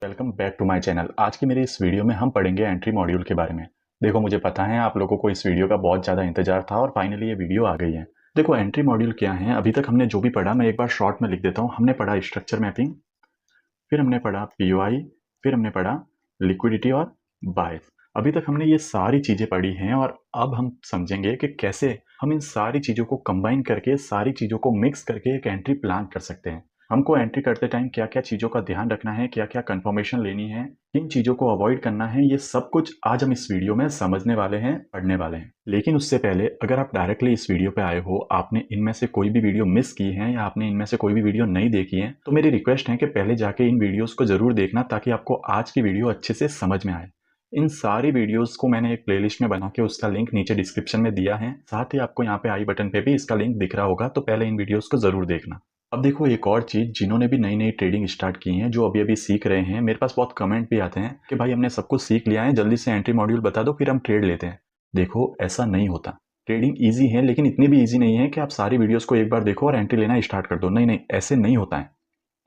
Welcome back to my channel. आज की मेरी इस वीडियो में हम पढ़ेंगे एंट्री मॉड्यूल के बारे में। देखो, मुझे पता है आप लोगों को इस वीडियो का बहुत ज़्यादा इंतजार था और फाइनली ये वीडियो आ गई है। देखो, एंट्री मॉड्यूल क्या है, अभी तक हमने जो भी पढ़ा मैं एक बार शॉर्ट में लिख देता हूँ। हमने पढ़ा स्ट्रक्चर मैपिंग, फिर हमने पढ़ा पीओआई, फिर हमने पढ़ा लिक्विडिटी और बायस। अभी तक हमने ये सारी चीज़ें पढ़ी हैं और अब हम समझेंगे कि कैसे हम इन सारी चीज़ों को कंबाइन करके, सारी चीज़ों को मिक्स करके एक एंट्री प्लान कर सकते हैं। हमको एंट्री करते टाइम क्या क्या चीज़ों का ध्यान रखना है, क्या क्या कंफर्मेशन लेनी है, किन चीज़ों को अवॉइड करना है, ये सब कुछ आज हम इस वीडियो में समझने वाले हैं, पढ़ने वाले हैं। लेकिन उससे पहले अगर आप डायरेक्टली इस वीडियो पे आए हो, आपने इनमें से कोई भी वीडियो मिस की है या आपने इनमें से कोई भी वीडियो नहीं देखी है, तो मेरी रिक्वेस्ट है कि पहले जाके इन वीडियोस को जरूर देखना ताकि आपको आज की वीडियो अच्छे से समझ में आए। इन सारी वीडियोस को मैंने एक प्लेलिस्ट में बना के उसका लिंक नीचे डिस्क्रिप्शन में दिया है। साथ ही आपको यहाँ पे आई बटन पे भी इसका लिंक दिख रहा होगा, तो पहले इन वीडियोस को जरूर देखना। अब देखो, एक और चीज, जिन्होंने भी नई नई ट्रेडिंग स्टार्ट की है, जो अभी अभी सीख रहे हैं, मेरे पास बहुत कमेंट भी आते हैं कि भाई हमने सब कुछ सीख लिया है, जल्दी से एंट्री मॉड्यूल बता दो फिर हम ट्रेड लेते हैं। देखो, ऐसा नहीं होता। ट्रेडिंग ईजी है, लेकिन इतनी भी ईजी नहीं है कि आप सारी वीडियोस को एक बार देखो और एंट्री लेना स्टार्ट कर दो। नहीं नहीं, ऐसे नहीं होता है।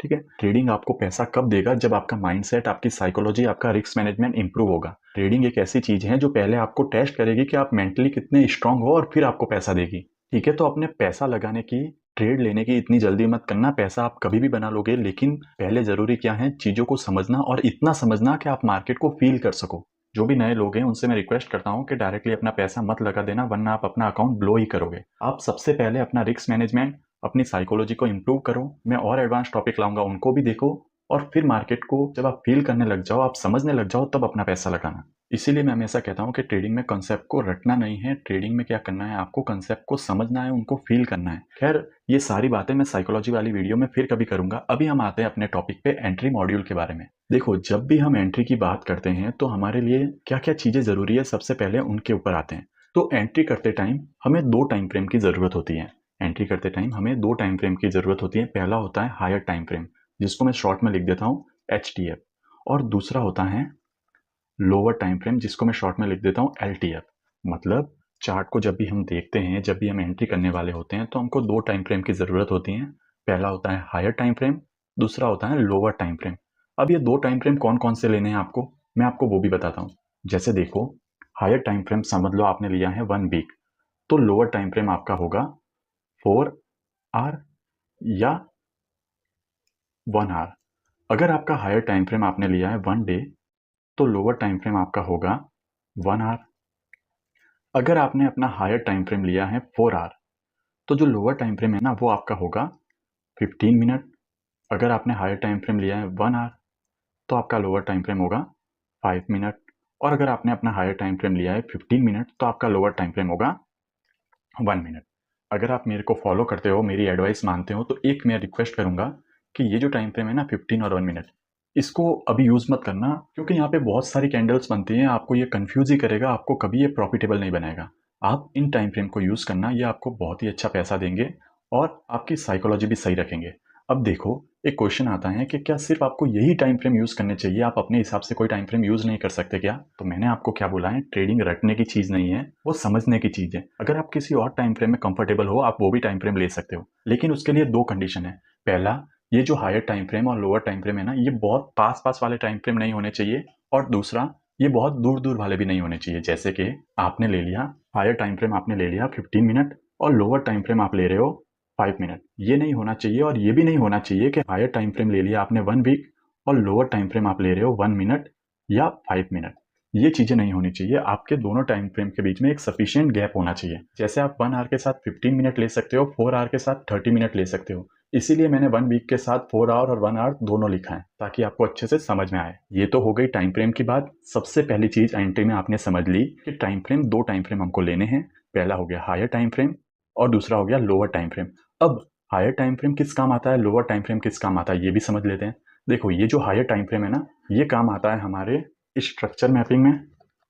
ठीक है, ट्रेडिंग आपको पैसा कब देगा? जब आपका माइंडसेट, आपकी साइकोलॉजी, आपका रिस्क मैनेजमेंट इंप्रूव होगा। ट्रेडिंग एक ऐसी चीज है जो पहले आपको टेस्ट करेगी कि आप मेंटली कितने स्ट्रांग हो और फिर आपको पैसा देगी। ठीक है, तो अपने पैसा लगाने की, ट्रेड लेने की इतनी जल्दी मत करना। पैसा आप कभी भी बना लोगे, लेकिन पहले जरूरी क्या है, चीजों को समझना और इतना समझना कि आप मार्केट को फील कर सको। जो भी नए लोग हैं उनसे मैं रिक्वेस्ट करता हूं कि डायरेक्टली अपना पैसा मत लगा देना, वरना आप अपना अकाउंट ब्लो ही करोगे। आप सबसे पहले अपना रिस्क मैनेजमेंट, अपनी साइकोलॉजी को इंप्रूव करो। मैं और एडवांस टॉपिक लाऊंगा, उनको भी देखो, और फिर मार्केट को जब आप फील करने लग जाओ, आप समझने लग जाओ, तब अपना पैसा लगाना। इसीलिए मैं हमेशा कहता हूं कि ट्रेडिंग में कंसेप्ट को रटना नहीं है। ट्रेडिंग में क्या करना है, आपको कंसेप्ट को समझना है, उनको फील करना है। खैर, ये सारी बातें मैं साइकोलॉजी वाली वीडियो में फिर कभी करूंगा। अभी हम आते हैं अपने टॉपिक पे, एंट्री मॉड्यूल के बारे में। देखो, जब भी हम एंट्री की बात करते हैं तो हमारे लिए क्या क्या चीजें जरूरी है, सबसे पहले उनके ऊपर आते हैं। तो एंट्री करते टाइम हमें दो टाइम फ्रेम की जरूरत होती है। एंट्री करते टाइम हमें दो टाइम फ्रेम की जरूरत होती है। पहला होता है हायर टाइम फ्रेम, जिसको मैं शॉर्ट में लिख देता हूँ HTF, और दूसरा होता है लोअर टाइम फ्रेम, जिसको मैं शॉर्ट में लिख देता हूँ LTF। मतलब चार्ट को जब भी हम देखते हैं, जब भी हम एंट्री करने वाले होते हैं, तो हमको दो टाइम फ्रेम की जरूरत होती है। पहला होता है हायर टाइम फ्रेम, दूसरा होता है लोअर टाइम फ्रेम। अब ये दो टाइम फ्रेम कौन कौन से लेने हैं आपको, मैं आपको वो भी बताता हूँ। जैसे देखो, हायर टाइम फ्रेम समझ लो आपने लिया है 1 वीक, तो लोअर टाइम फ्रेम आपका होगा 4 आवर या 1 आवर। अगर आपका हायर टाइम फ्रेम आपने लिया है 1 डे, तो लोअर टाइम फ्रेम आपका होगा 1 आवर। अगर आपने अपना हायर टाइम फ्रेम लिया है 4 आवर, तो जो लोअर टाइम फ्रेम है ना, वो आपका होगा 15 मिनट। अगर आपने हायर टाइम फ्रेम लिया है 1 आवर, तो आपका लोअर टाइम फ्रेम होगा 5 मिनट। और अगर आपने अपना हायर टाइम फ्रेम लिया है 15 मिनट, तो आपका लोअर टाइम फ्रेम होगा 1 मिनट। अगर आप मेरे को फॉलो करते हो, मेरी एडवाइस मानते हो, तो एक मैं रिक्वेस्ट करूंगा कि ये जो टाइम फ्रेम है ना, 15 और 1 मिनट, इसको अभी यूज मत करना, क्योंकि यहाँ पे बहुत सारी कैंडल्स बनती हैं। आपको ये कंफ्यूज ही करेगा, आपको कभी ये प्रॉफिटेबल नहीं बनाएगा। आप इन टाइम फ्रेम को यूज करना, ये आपको बहुत ही अच्छा पैसा देंगे और आपकी साइकोलॉजी भी सही रखेंगे। अब देखो, एक क्वेश्चन आता है कि क्या सिर्फ आपको यही टाइम फ्रेम यूज करने चाहिए, आप अपने हिसाब से कोई टाइम फ्रेम यूज नहीं कर सकते क्या? तो मैंने आपको क्या बोला है, ट्रेडिंग रटने की चीज नहीं है, वो समझने की चीज है। अगर आप किसी और टाइम फ्रेम में कंफर्टेबल हो, आप वो भी टाइम फ्रेम ले सकते हो, लेकिन उसके लिए दो कंडीशन है। पहला, ये जो हायर टाइम फ्रेम और लोअर टाइम फ्रेम है ना, ये बहुत पास पास वाले टाइम फ्रेम नहीं होने चाहिए, और दूसरा, ये बहुत दूर दूर वाले भी नहीं होने चाहिए। जैसे कि आपने ले लिया हायर टाइम फ्रेम, आपने ले लिया 15 मिनट, और लोअर टाइम फ्रेम आप ले रहे हो 5 मिनट। ये नहीं होना चाहिए, और ये भी नहीं होना चाहिए कि हायर टाइम फ्रेम ले लिया आपने 1 वीक और लोअर टाइम फ्रेम आप ले रहे हो 1 मिनट या 5 मिनट। ये चीजें नहीं होनी चाहिए। आपके दोनों टाइम फ्रेम के बीच में एक सफिशिएंट गैप होना चाहिए। जैसे आप 1 आवर के साथ 15 मिनट ले सकते हो, 4 आवर के साथ 30 मिनट ले सकते हो। इसीलिए मैंने 1 वीक के साथ 4 आवर और 1 आवर दोनों लिखा है, ताकि आपको अच्छे से समझ में आए। ये तो हो गई टाइम फ्रेम की बात। सबसे पहली चीज एंट्री में आपने समझ ली कि टाइम फ्रेम, दो टाइम फ्रेम हमको लेने हैं। पहला हो गया हायर टाइम फ्रेम और दूसरा हो गया लोअर टाइम फ्रेम। अब हायर टाइम फ्रेम किस काम आता है, लोअर टाइम फ्रेम किस काम आता है, ये भी समझ लेते हैं। देखो, ये जो हायर टाइम फ्रेम है ना, ये काम आता है हमारे स्ट्रक्चर मैपिंग में,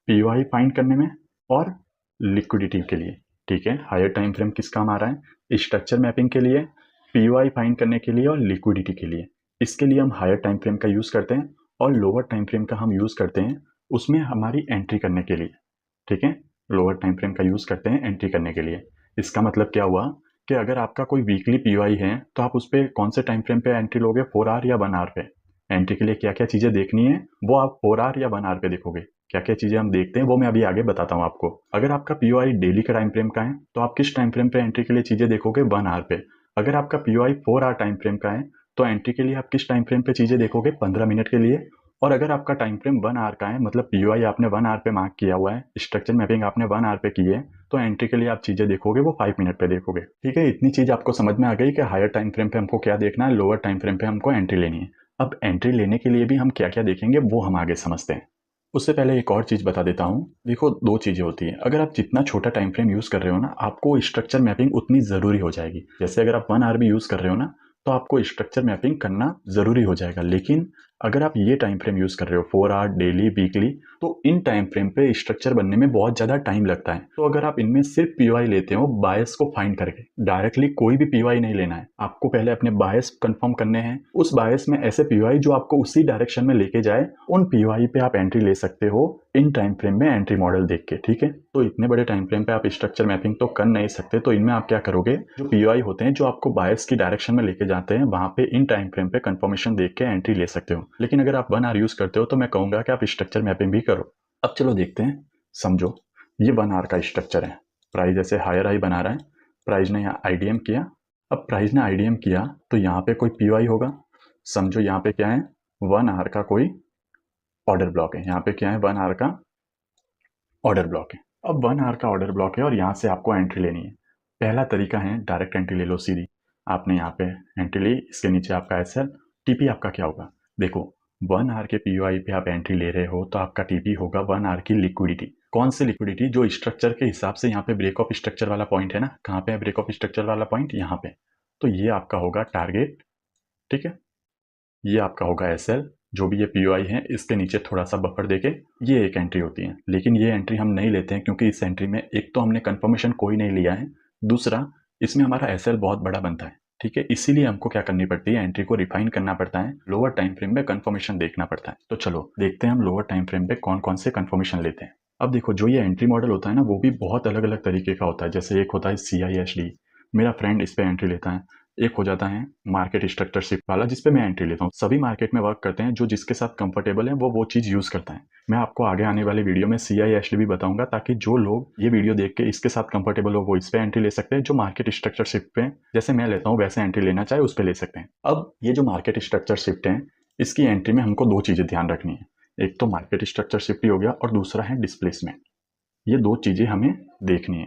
पीओआई फाइंड करने में और लिक्विडिटी के लिए। ठीक है, हायर टाइम फ्रेम किस काम आ रहा है, स्ट्रक्चर मैपिंग के लिए, पीओआई फाइंड करने के लिए और लिक्विडिटी के लिए। इसके लिए हम हायर टाइम फ्रेम का यूज करते हैं, और लोअर टाइम फ्रेम का हम यूज करते हैं उसमें हमारी एंट्री करने के लिए। ठीक है, लोअर टाइम फ्रेम का यूज करते हैं एंट्री करने के लिए। इसका मतलब क्या हुआ कि अगर आपका कोई वीकली पीओआई है, तो आप उस पर कौन से टाइम फ्रेम पे एंट्री लोगे, 4 आवर या 1 आवर पे एंट्री के लिए क्या क्या चीज़ें देखनी है वो आप 4 आवर या 1 आवर पे देखोगे। क्या क्या चीज़ें हम देखते हैं वो मैं अभी आगे बताता हूँ आपको। अगर आपका पीओआई डेली का टाइम फ्रेम का है तो आप किस टाइम फ्रेम पे एंट्री के लिए चीज़ें देखोगे, 1 आवर पे। अगर आपका पीओआई 4 आवर टाइम फ्रेम का है तो एंट्री के लिए आप किस टाइम फ्रेम पे चीज़ें देखोगे, 15 मिनट के लिए। और अगर आपका टाइम फ्रेम 1 आवर का है, मतलब पीओआई आपने 1 आवर पे मार्क किया हुआ है, स्ट्रक्चर मैपिंग आपने 1 आवर पे की है, तो एंट्री के लिए आप चीज़ें देखोगे वो 5 मिनट पे देखोगे। ठीक है, इतनी चीज़ आपको समझ में आ गई कि हायर टाइम फ्रेम पे हमको क्या देखना है, लोअर टाइम फ्रेम पे हमको एंट्री लेनी है। अब एंट्री लेने के लिए भी हम क्या क्या देखेंगे वो हम आगे समझते हैं। उससे पहले एक और चीज़ बता देता हूँ। देखो, 2 चीज़ें होती हैं। अगर आप जितना छोटा टाइम फ्रेम यूज़ कर रहे हो ना, आपको स्ट्रक्चर मैपिंग उतनी ज़रूरी हो जाएगी। जैसे अगर आप 1 आवर भी यूज़ कर रहे हो ना, तो आपको स्ट्रक्चर मैपिंग करना ज़रूरी हो जाएगा। लेकिन अगर आप ये टाइम फ्रेम यूज़ कर रहे हो 4 आवर, डेली, वीकली, तो इन टाइम फ्रेम पे स्ट्रक्चर बनने में बहुत ज़्यादा टाइम लगता है। तो अगर आप इनमें सिर्फ पीओआई लेते हो बायस को फाइंड करके, डायरेक्टली कोई भी पीओआई नहीं लेना है। आपको पहले अपने बायस कंफर्म करने हैं। उस बायस में ऐसे पीओआई जो आपको उसी डायरेक्शन में लेके जाए, उन पीओआई पे आप एंट्री ले सकते हो इन टाइम फ्रेम में एंट्री मॉडल देख के। ठीक है, तो इतने बड़े टाइम फ्रेम पे आप स्ट्रक्चर मैपिंग तो कर नहीं सकते, तो इनमें आप क्या करोगे, जो पीओआई होते हैं जो आपको बायस की डायरेक्शन में लेके जाते हैं, वहां पे इन टाइम फ्रेम पे कंफर्मेशन देख के एंट्री ले सकते हो। लेकिन अगर आप 1 आवर यूज करते हो तो मैं कहूंगा कि आप स्ट्रक्चर मैपिंग भी करो। अब चलो देखते हैं। समझो, ये 1 आवर का स्ट्रक्चर है। प्राइस ऐसे हायर हाई बना रहा है। प्राइस ने यहाँ आईडीएम किया। अब प्राइस ने आईडीएम किया तो यहाँ पे कोई पीओआई होगा। समझो यहाँ पे क्या है, 1 आवर का कोई ऑर्डर ब्लॉक है। यहाँ पे क्या है, 1 आवर का ऑर्डर ब्लॉक है। अब 1 आवर का ऑर्डर ब्लॉक है और यहाँ से आपको एंट्री लेनी है। पहला तरीका है डायरेक्ट एंट्री ले लो सीधी। आपने यहाँ पे एंट्री ली, इसके नीचे आपका एसएल। टीपी आपका क्या होगा, देखो 1 आवर के पीओआई पे आप एंट्री ले रहे हो तो आपका टीपी होगा 1 आवर की लिक्विडिटी। कौन सी लिक्विडिटी, जो स्ट्रक्चर के हिसाब से यहाँ पे ब्रेक ऑफ स्ट्रक्चर वाला पॉइंट है ना, कहाँ पे है ब्रेक ऑफ स्ट्रक्चर वाला पॉइंट, यहाँ पे। तो ये आपका होगा टारगेट। ठीक है, ये आपका होगा एसएल। जो भी ये पीओआई है इसके नीचे थोड़ा सा बफर देके ये एक एंट्री होती है। लेकिन ये एंट्री हम नहीं लेते हैं क्योंकि इस एंट्री में एक तो हमने कंफर्मेशन कोई नहीं लिया है, दूसरा इसमें हमारा एसएल बहुत बड़ा बनता है। ठीक है, इसीलिए हमको क्या करनी पड़ती है, एंट्री को रिफाइन करना पड़ता है, लोअर टाइम फ्रेम में कंफर्मेशन देखना पड़ता है। तो चलो देखते हैं हम लोअर टाइम फ्रेम पे कौन कौन से कंफर्मेशन लेते हैं। अब देखो, जो ये एंट्री मॉडल होता है ना, वो भी बहुत अलग अलग तरीके का होता है। जैसे एक होता है CISD, मेरा फ्रेंड इस पे एंट्री लेता है। एक हो जाता है मार्केट स्ट्रक्चर शिफ्ट वाला, जिसपे मैं एंट्री लेता हूँ। सभी मार्केट में वर्क करते हैं, जो जिसके साथ कंफर्टेबल है वो चीज़ यूज़ करता है। मैं आपको आगे आने वाली वीडियो में CISD भी बताऊंगा, ताकि जो लोग ये वीडियो देख के इसके साथ कंफर्टेबल हो वो इस पे एंट्री ले सकते हैं। जो मार्केट स्ट्रक्चर शिफ्ट पे जैसे मैं लेता हूँ वैसे एंट्री लेना चाहे उस पर ले सकते हैं। अब ये जो मार्केट स्ट्रक्चर शिफ्ट है, इसकी एंट्री में हमको 2 चीज़ें ध्यान रखनी है। एक तो मार्केट स्ट्रक्चर शिफ्ट ही हो गया और दूसरा है डिस्प्लेसमेंट। ये 2 चीज़ें हमें देखनी है।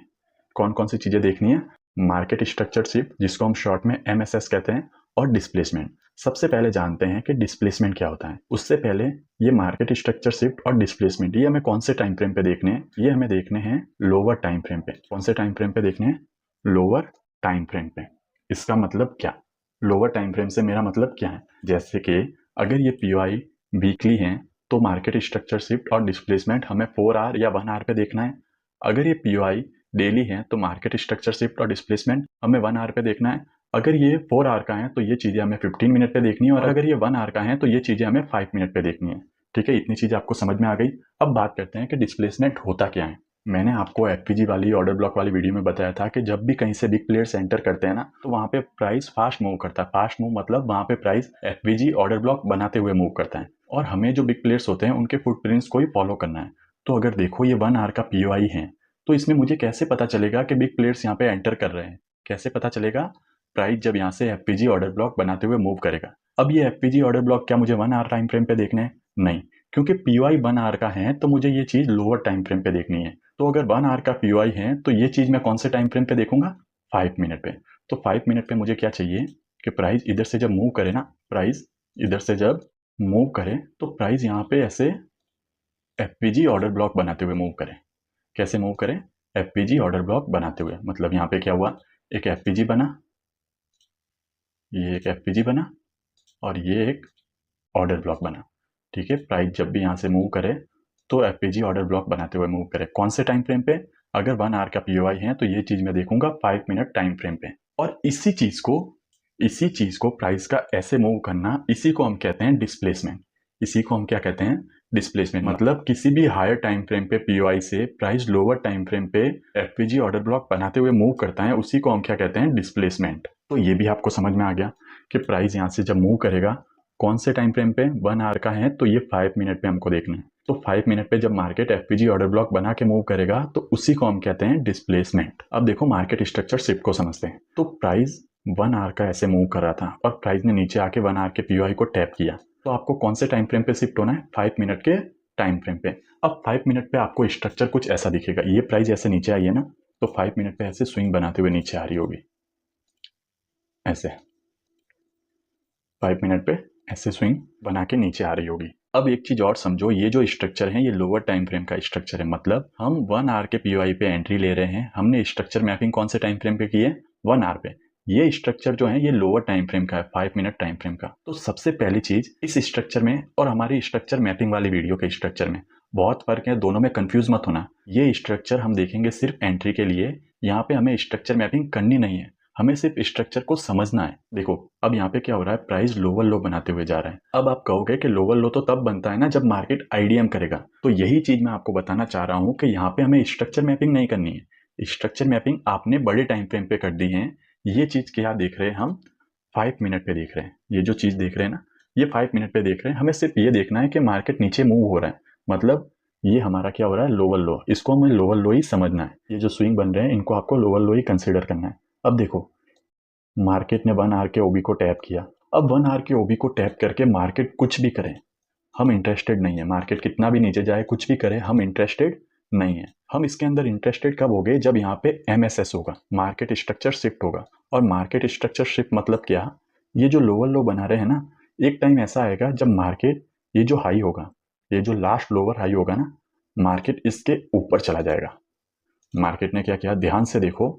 कौन कौन सी चीज़ें देखनी है, मार्केट स्ट्रक्चर शिफ्ट, जिसको हम शॉर्ट में MSS कहते हैं, और डिस्प्लेसमेंट। सबसे पहले जानते हैं कि डिस्प्लेसमेंट क्या होता है। उससे पहले ये मार्केट स्ट्रक्चर शिफ्ट और डिस्प्लेसमेंट ये हमें कौन से टाइम फ्रेम पे देखने हैं, ये हमें देखने हैं लोअर टाइम फ्रेम पे। कौन से टाइम फ्रेम पे देखने हैं, लोअर टाइम फ्रेम पे। इसका मतलब क्या, लोअर टाइम फ्रेम से मेरा मतलब क्या है, जैसे कि अगर ये पीओआई वीकली है तो मार्केट स्ट्रक्चर शिफ्ट और डिस्प्लेसमेंट हमें 4 आवर या 1 आवर पे देखना है। अगर ये पीओआई डेली है तो मार्केट स्ट्रक्चर शिफ्ट और डिस्प्लेसमेंट हमें 1 आवर पे देखना है। अगर ये 4 आवर का है तो ये चीज़ें हमें 15 मिनट पे देखनी है, और अगर ये 1 आवर का है तो ये चीज़ें हमें 5 मिनट पे देखनी है। ठीक है, इतनी चीज़ें आपको समझ में आ गई। अब बात करते हैं कि डिस्प्लेसमेंट होता क्या है। मैंने आपको एफपीजी वाली ऑर्डर ब्लॉक वाली वीडियो में बताया था कि जब भी कहीं से बिग प्लेयर्स एंटर करते हैं ना, तो वहाँ पे प्राइस फास्ट मूव करता है। फास्ट मूव मतलब वहाँ पे प्राइस एफपीजी ऑर्डर ब्लॉक बनाते हुए मूव करता है, और हमें जो बिग प्लेयर्स होते हैं उनके फुटप्रिंट्स को ही फॉलो करना है। तो अगर देखो ये 1 आवर का पीओआई है, तो इसमें मुझे कैसे पता चलेगा कि बिग प्लेयर्स यहाँ पे एंटर कर रहे हैं, कैसे पता चलेगा, प्राइस जब यहाँ से एफपीजी ऑर्डर ब्लॉक बनाते हुए मूव करेगा। अब ये एफपीजी ऑर्डर ब्लॉक क्या मुझे 1 आवर टाइम फ्रेम पे देखने हैं? नहीं, क्योंकि पीओआई 1 आवर का है तो मुझे ये चीज़ लोअर टाइम फ्रेम पे देखनी है। तो अगर 1 आवर का पीओआई है तो ये चीज़ मैं कौन से टाइम फ्रेम पे देखूंगा, 5 मिनट पे। तो 5 मिनट पे मुझे क्या चाहिए कि प्राइस इधर से जब मूव करे ना, प्राइस इधर से जब मूव करे तो प्राइस यहाँ पे ऐसे एफपीजी ऑर्डर ब्लॉक बनाते हुए मूव करे। कैसे मूव करें, एफपीजी ऑर्डर ब्लॉक बनाते हुए, मतलब यहाँ पे क्या हुआ, एक एफपीजी बना, ये एक एफपीजी बना, और ये एक ऑर्डर ब्लॉक बना। ठीक है, प्राइस जब भी यहाँ से मूव करे तो एफपीजी ऑर्डर ब्लॉक बनाते हुए मूव करे। कौन से टाइम फ्रेम पे, अगर 1 आवर का पीओआई है तो ये चीज मैं देखूंगा 5 मिनट टाइम फ्रेम पे। और इसी चीज को प्राइस का ऐसे मूव करना, इसी को हम कहते हैं डिस्प्लेसमेंट। इसी को हम क्या कहते हैं, डिस्प्लेसमेंट। मतलब किसी भी हायर टाइम फ्रेम पे पीओआई से प्राइस लोअर टाइम फ्रेम पे एफपीजी ऑर्डर ब्लॉक बनाते हुए मूव करता है, उसी को हम क्या कहते हैं, डिस्प्लेसमेंट। तो ये भी आपको समझ में आ गया कि प्राइस यहाँ से जब मूव करेगा कौन से टाइम फ्रेम पे, 1 आवर का है तो ये 5 मिनट पे हमको देखना है। तो 5 मिनट पे जब मार्केट एफपीजी ऑर्डर ब्लॉक बना के मूव करेगा तो उसी को हम कहते हैं डिस्प्लेसमेंट। अब देखो मार्केट स्ट्रक्चर शिफ्ट को समझते हैं। तो प्राइस 1 आवर का ऐसे मूव कर रहा था और प्राइस ने नीचे आके 1 आवर के पीओआई को टैप किया। तो आपको कौन से टाइम फ्रेम पे शिफ्ट होना है, 5 मिनट के टाइम फ्रेम पे। अब 5 मिनट पे आपको स्ट्रक्चर कुछ ऐसा दिखेगा, ये प्राइस ऐसे नीचे आई है ना, तो 5 मिनट पे ऐसे स्विंग बनाते हुए नीचे आ रही होगी, ऐसे 5 मिनट पे ऐसे स्विंग बना के नीचे आ रही होगी। अब एक चीज और समझो, ये जो स्ट्रक्चर है ये लोअर टाइम फ्रेम का स्ट्रक्चर है, मतलब हम 1 आवर के पीओआई पे एंट्री ले रहे हैं। हमने स्ट्रक्चर मैपिंग कौन से टाइम फ्रेम पे की है, 1 आवर पे। ये स्ट्रक्चर जो है ये लोअर टाइम फ्रेम का है, 5 मिनट टाइम फ्रेम का। तो सबसे पहली चीज, इस स्ट्रक्चर में और हमारी स्ट्रक्चर मैपिंग वाली वीडियो के स्ट्रक्चर में बहुत फर्क है, दोनों में कंफ्यूज मत होना। ये स्ट्रक्चर हम देखेंगे सिर्फ एंट्री के लिए, यहाँ पे हमें स्ट्रक्चर मैपिंग करनी नहीं है, हमें सिर्फ स्ट्रक्चर को समझना है। देखो अब यहाँ पे क्या हो रहा है, प्राइस लोअर लो बनाते हुए जा रहा है। अब आप कहोगे कि लोअर लो तो तब बनता है ना जब मार्केट आईडीएम करेगा, तो यही चीज मैं आपको बताना चाह रहा हूँ कि यहाँ पे हमें स्ट्रक्चर मैपिंग नहीं करनी है। स्ट्रक्चर मैपिंग आपने बड़े टाइम फ्रेम पे कर दी है। ये चीज क्या देख रहे हैं हम, 5 मिनट पे देख रहे हैं। ये जो चीज देख रहे हैं ना, ये 5 मिनट पे देख रहे हैं। हमें सिर्फ ये देखना है कि मार्केट नीचे मूव हो रहा है, मतलब ये हमारा क्या हो रहा है, लोअर लो। इसको हमें लोअर लो ही समझना है। ये जो स्विंग बन रहे हैं इनको आपको लोअर लो ही कंसिडर करना है। अब देखो मार्केट ने 1 आवर के ओबी को टैप किया। अब 1 आवर के ओबी को टैप करके मार्केट कुछ भी करे, हम इंटरेस्टेड नहीं है। मार्केट कितना भी नीचे जाए, कुछ भी करे, हम इंटरेस्टेड नहीं है। हम इसके अंदर इंटरेस्टेड कब होगे, जब यहाँ पे एमएसएस होगा, मार्केट स्ट्रक्चर शिफ्ट होगा। और मार्केट स्ट्रक्चर शिफ्ट मतलब क्या, ये जो लोअर लो बना रहे हैं ना, एक टाइम ऐसा आएगा जब मार्केट, ये जो हाई होगा, ये जो लास्ट लोअर हाई होगा ना, मार्केट इसके ऊपर चला जाएगा। मार्केट ने क्या किया, ध्यान से देखो,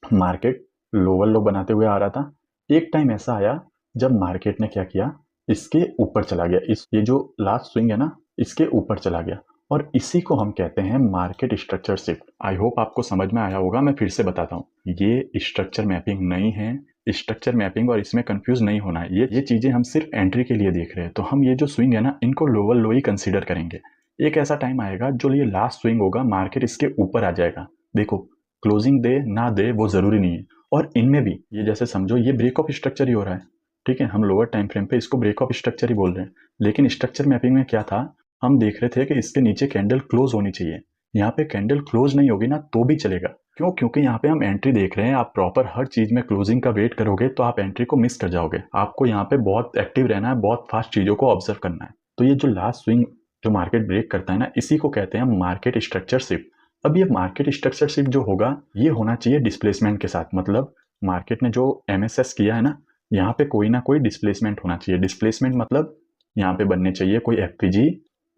मार्केट लोअर लो बनाते हुए आ रहा था। एक टाइम ऐसा आया जब मार्केट ने क्या किया, इसके ऊपर चला गया। ये जो लास्ट स्विंग है ना, इसके ऊपर चला गया, और इसी को हम कहते हैं market structure shift. I hope आपको समझ में आया होगा। मैं फिर से बताता हूँ, ये स्ट्रक्चर मैपिंग नहीं है। स्ट्रक्चर मैपिंग और इसमें कंफ्यूज नहीं होना है। ये चीजें हम सिर्फ एंट्री के लिए देख रहे हैं, तो हम ये जो स्विंग है ना, इनको लोअर लो ही कंसिडर करेंगे। एक ऐसा टाइम आएगा जो ये लास्ट स्विंग होगा, मार्केट इसके ऊपर आ जाएगा। देखो क्लोजिंग दे ना दे वो जरूरी नहीं है। और इनमें भी ये जैसे समझो ये ब्रेक ऑफ स्ट्रक्चर ही हो रहा है, ठीक है, हम लोअर टाइम फ्रेम पे इसको ब्रेक ऑफ स्ट्रक्चर ही बोल रहे हैं। लेकिन स्ट्रक्चर मैपिंग में क्या था, हम देख रहे थे कि इसके नीचे कैंडल क्लोज होनी चाहिए। यहाँ पे कैंडल क्लोज नहीं होगी ना तो भी चलेगा। क्यों, क्योंकि यहाँ पे हम एंट्री देख रहे हैं। आप प्रॉपर हर चीज में क्लोजिंग का वेट करोगे तो आप एंट्री को मिस कर जाओगे। आपको यहाँ पे बहुत एक्टिव रहना है, बहुत फास्ट चीजों को ऑब्जर्व करना है। तो ये जो लास्ट स्विंग जो मार्केट ब्रेक करता है ना, इसी को कहते हैं मार्केट स्ट्रक्चर शिफ्ट। अब ये मार्केट स्ट्रक्चर शिफ्ट जो होगा, ये होना चाहिए डिस्प्लेसमेंट के साथ। मतलब मार्केट ने जो एमएसएस किया है ना, यहाँ पे कोई ना कोई डिस्प्लेसमेंट होना चाहिए। डिस्प्लेसमेंट मतलब यहाँ पे बनने चाहिए कोई एफपीजी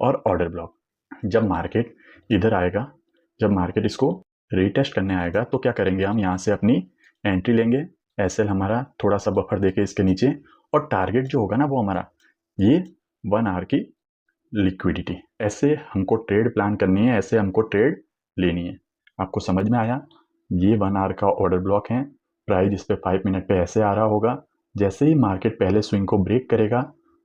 और ऑर्डर ब्लॉक। जब मार्केट इधर आएगा, जब मार्केट इसको रीटेस्ट करने आएगा, तो क्या करेंगे, हम यहाँ से अपनी एंट्री लेंगे। एसएल हमारा थोड़ा सा बफर देके इसके नीचे, और टारगेट जो होगा ना वो हमारा ये 1 आवर की लिक्विडिटी। ऐसे हमको ट्रेड प्लान करनी है, ऐसे हमको ट्रेड लेनी है। आपको समझ में आया। ये 1 आवर का ऑर्डर ब्लॉक है, प्राइस इस पे 5 मिनट पे ऐसे आ रहा होगा। जैसे ही मार्केट पहले स्विंग को ब्रेक करेगा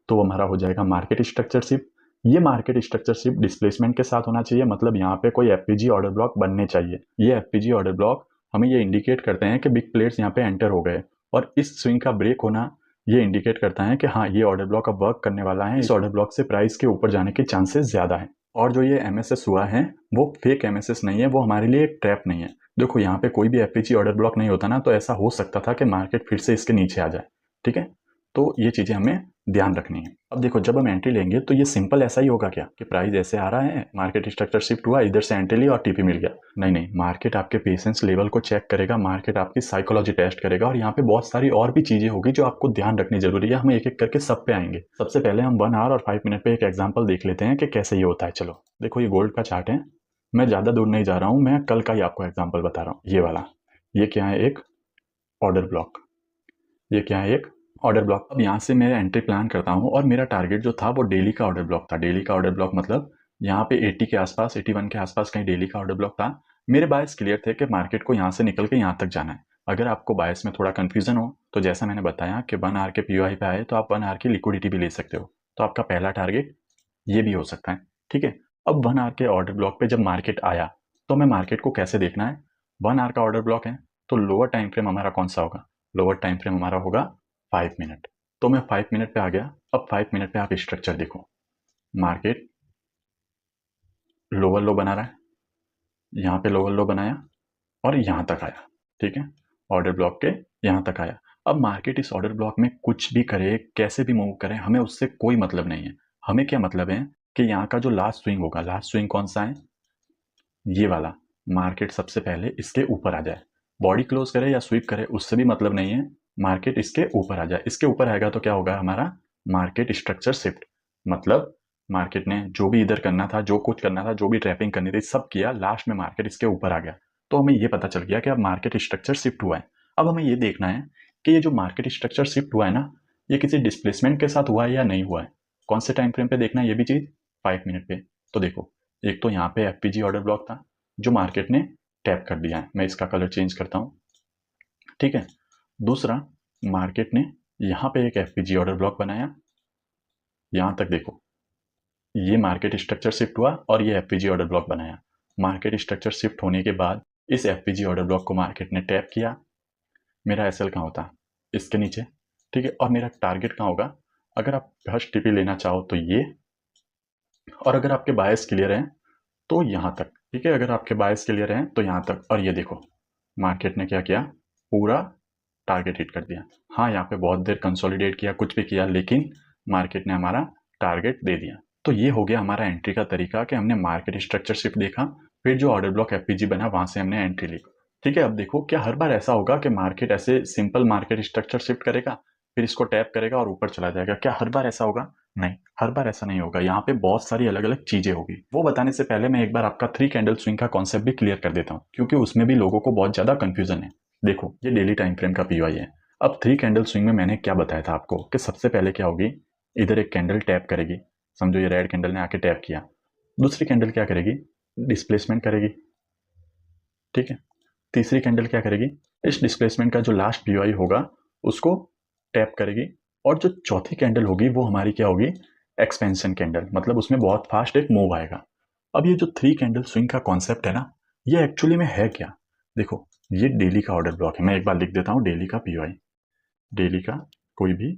तो वो हमारा हो जाएगा मार्केट स्ट्रक्चर शिफ्ट। ये मार्केट स्ट्रक्चर शिफ्ट डिस्प्लेसमेंट के साथ होना चाहिए, मतलब यहाँ पे कोई एफपीजी ऑर्डर ब्लॉक बनने चाहिए। ये एफपीजी ऑर्डर ब्लॉक हमें ये इंडिकेट करते हैं कि बिग प्लेयर्स यहाँ पे एंटर हो गए, और इस स्विंग का ब्रेक होना ये इंडिकेट करता है कि हाँ ये ऑर्डर ब्लॉक अब वर्क करने वाला है। इस ऑर्डर ब्लॉक से प्राइस के ऊपर जाने के चांसेस ज्यादा है। और जो ये एमएसएस हुआ है वो फेक एमएसएस नहीं है, वो हमारे लिए एक ट्रैप नहीं है। देखो यहाँ पे कोई भी एफपीजी ऑर्डर ब्लॉक नहीं होता ना, तो ऐसा हो सकता था कि मार्केट फिर से इसके नीचे आ जाए, ठीक है। तो ये चीजें हमें ध्यान रखनी है। अब देखो जब हम एंट्री लेंगे तो ये सिंपल ऐसा ही होगा क्या कि प्राइस ऐसे आ रहा है, मार्केट स्ट्रक्चर शिफ्ट हुआ, इधर से एंट्री ली और टीपी मिल गया। नहीं नहीं, मार्केट आपके पेशेंस लेवल को चेक करेगा, मार्केट आपकी साइकोलॉजी टेस्ट करेगा, और यहाँ पे बहुत सारी और भी चीजें होगी जो आपको ध्यान रखनी जरूरी है। हम एक एक करके सब पे आएंगे। सबसे पहले हम 1 आवर और 5 मिनट पे एक एग्जाम्पल देख लेते हैं कि कैसे ये होता है। चलो देखो ये गोल्ड का चार्ट है, मैं ज्यादा दूर नहीं जा रहा हूँ, मैं कल का ही आपको एग्जाम्पल बता रहा हूँ। ये वाला, ये क्या है, एक ऑर्डर ब्लॉक। ये क्या है, एक ऑर्डर ब्लॉक। अब यहाँ से मैं एंट्री प्लान करता हूँ, और मेरा टारगेट जो था वो डेली का ऑर्डर ब्लॉक था। डेली का ऑर्डर ब्लॉक मतलब यहाँ पे 80 के आसपास, 81 के आसपास कहीं डेली का ऑर्डर ब्लॉक था। मेरे बायस क्लियर थे कि मार्केट को यहाँ से निकल के यहाँ तक जाना है। अगर आपको बायस में थोड़ा कंफ्यूजन हो तो जैसा मैंने बताया कि 1 आवर के पीओआई पे आए तो आप 1 आवर की लिक्विडिटी भी ले सकते हो। तो आपका पहला टारगेट ये भी हो सकता है, ठीक है। अब 1 आवर के ऑर्डर ब्लॉक पे जब मार्केट आया तो हमें मार्केट को कैसे देखना है। 1 आवर का ऑर्डर ब्लॉक है तो लोअर टाइम फ्रेम हमारा कौन सा होगा, लोअर टाइम फ्रेम हमारा होगा 5 मिनट। तो मैं 5 मिनट पे आ गया। अब 5 मिनट पे आप स्ट्रक्चर देखो, मार्केट लोअर लो बना रहा है, यहाँ पे लोअर लो बनाया और यहाँ तक आया, ठीक है, ऑर्डर ब्लॉक के यहाँ तक आया। अब मार्केट इस ऑर्डर ब्लॉक में कुछ भी करे, कैसे भी मूव करे, हमें उससे कोई मतलब नहीं है। हमें क्या मतलब है कि यहाँ का जो लास्ट स्विंग होगा, लास्ट स्विंग कौन सा है, ये वाला, मार्केट सबसे पहले इसके ऊपर आ जाए। बॉडी क्लोज करे या स्वीप करे उससे भी मतलब नहीं है, मार्केट इसके ऊपर आ जाए। इसके ऊपर आएगा तो क्या होगा हमारा, मार्केट स्ट्रक्चर शिफ्ट। मतलब मार्केट ने जो भी इधर करना था, जो कुछ करना था, जो भी ट्रैपिंग करनी थी, सब किया, लास्ट में मार्केट इसके ऊपर आ गया। तो हमें ये पता चल गया कि अब मार्केट स्ट्रक्चर शिफ्ट हुआ है। अब हमें ये देखना है कि ये जो मार्केट स्ट्रक्चर शिफ्ट हुआ है ना, ये किसी डिस्प्लेसमेंट के साथ हुआ है या नहीं हुआ है। कौन से टाइम फ्रेम पे देखना है ये भी चीज, 5 मिनट पे। तो देखो, एक तो यहाँ पे एफपीजी ऑर्डर ब्लॉक था जो मार्केट ने टैप कर दिया है, मैं इसका कलर चेंज करता हूँ, ठीक है। दूसरा, मार्केट ने यहाँ पे एक एफपीजी ऑर्डर ब्लॉक बनाया, यहाँ तक देखो, ये मार्केट स्ट्रक्चर शिफ्ट हुआ और ये एफपीजी ऑर्डर ब्लॉक बनाया। मार्केट स्ट्रक्चर शिफ्ट होने के बाद इस एफपीजी ऑर्डर ब्लॉक को मार्केट ने टैप किया। मेरा एसएल कहाँ होता, इसके नीचे, ठीक है। और मेरा टारगेट कहाँ होगा, अगर आप फर्स्ट टीपी लेना चाहो तो ये, और अगर आपके बायस क्लियर हैं तो यहाँ तक, ठीक है। अगर आपके बायस क्लियर हैं तो यहाँ तक। और ये देखो, मार्केट ने क्या किया, पूरा टारगेट हिट कर दिया। हाँ, यहाँ पे बहुत देर कंसोलिडेट किया, कुछ भी किया, लेकिन मार्केट ने हमारा टारगेट दे दिया। तो ये हो गया हमारा एंट्री का तरीका कि हमने मार्केट स्ट्रक्चर शिफ्ट देखा, फिर जो ऑर्डर ब्लॉक एफपीजी बना वहां से हमने एंट्री ली, ठीक है। अब देखो, क्या हर बार ऐसा होगा कि मार्केट ऐसे सिंपल मार्केट स्ट्रक्चर शिफ्ट करेगा, फिर इसको टैप करेगा और ऊपर चला जाएगा? क्या हर बार ऐसा होगा? नहीं, हर बार ऐसा नहीं होगा। यहाँ पे बहुत सारी अलग अलग चीजें होगी। वो बताने से पहले मैं एक बार आपका 3 कैंडल स्विंग का कॉन्सेप्ट भी क्लियर कर देता हूँ, क्योंकि उसमें भी लोगों को बहुत ज्यादा कंफ्यूजन है। देखो, ये डेली टाइम फ्रेम का पीओआई है। अब 3 कैंडल स्विंग में मैंने क्या बताया था आपको कि सबसे पहले क्या होगी, इधर एक कैंडल टैप करेगी, समझो ये रेड कैंडल ने आके टैप किया। दूसरी कैंडल क्या करेगी, डिस्प्लेसमेंट करेगी, ठीक है। तीसरी कैंडल क्या करेगी, इस डिस्प्लेसमेंट का जो लास्ट पीओआई होगा उसको टैप करेगी। और जो चौथी कैंडल होगी वो हमारी क्या होगी, एक्सपेंशन कैंडल, मतलब उसमें बहुत फास्ट एक मूव आएगा। अब ये जो 3 कैंडल स्विंग का कॉन्सेप्ट है ना, ये एक्चुअली में है क्या, देखो, ये डेली का ऑर्डर ब्लॉक है। मैं एक बार लिख देता हूँ, डेली का पीओआई, डेली का कोई भी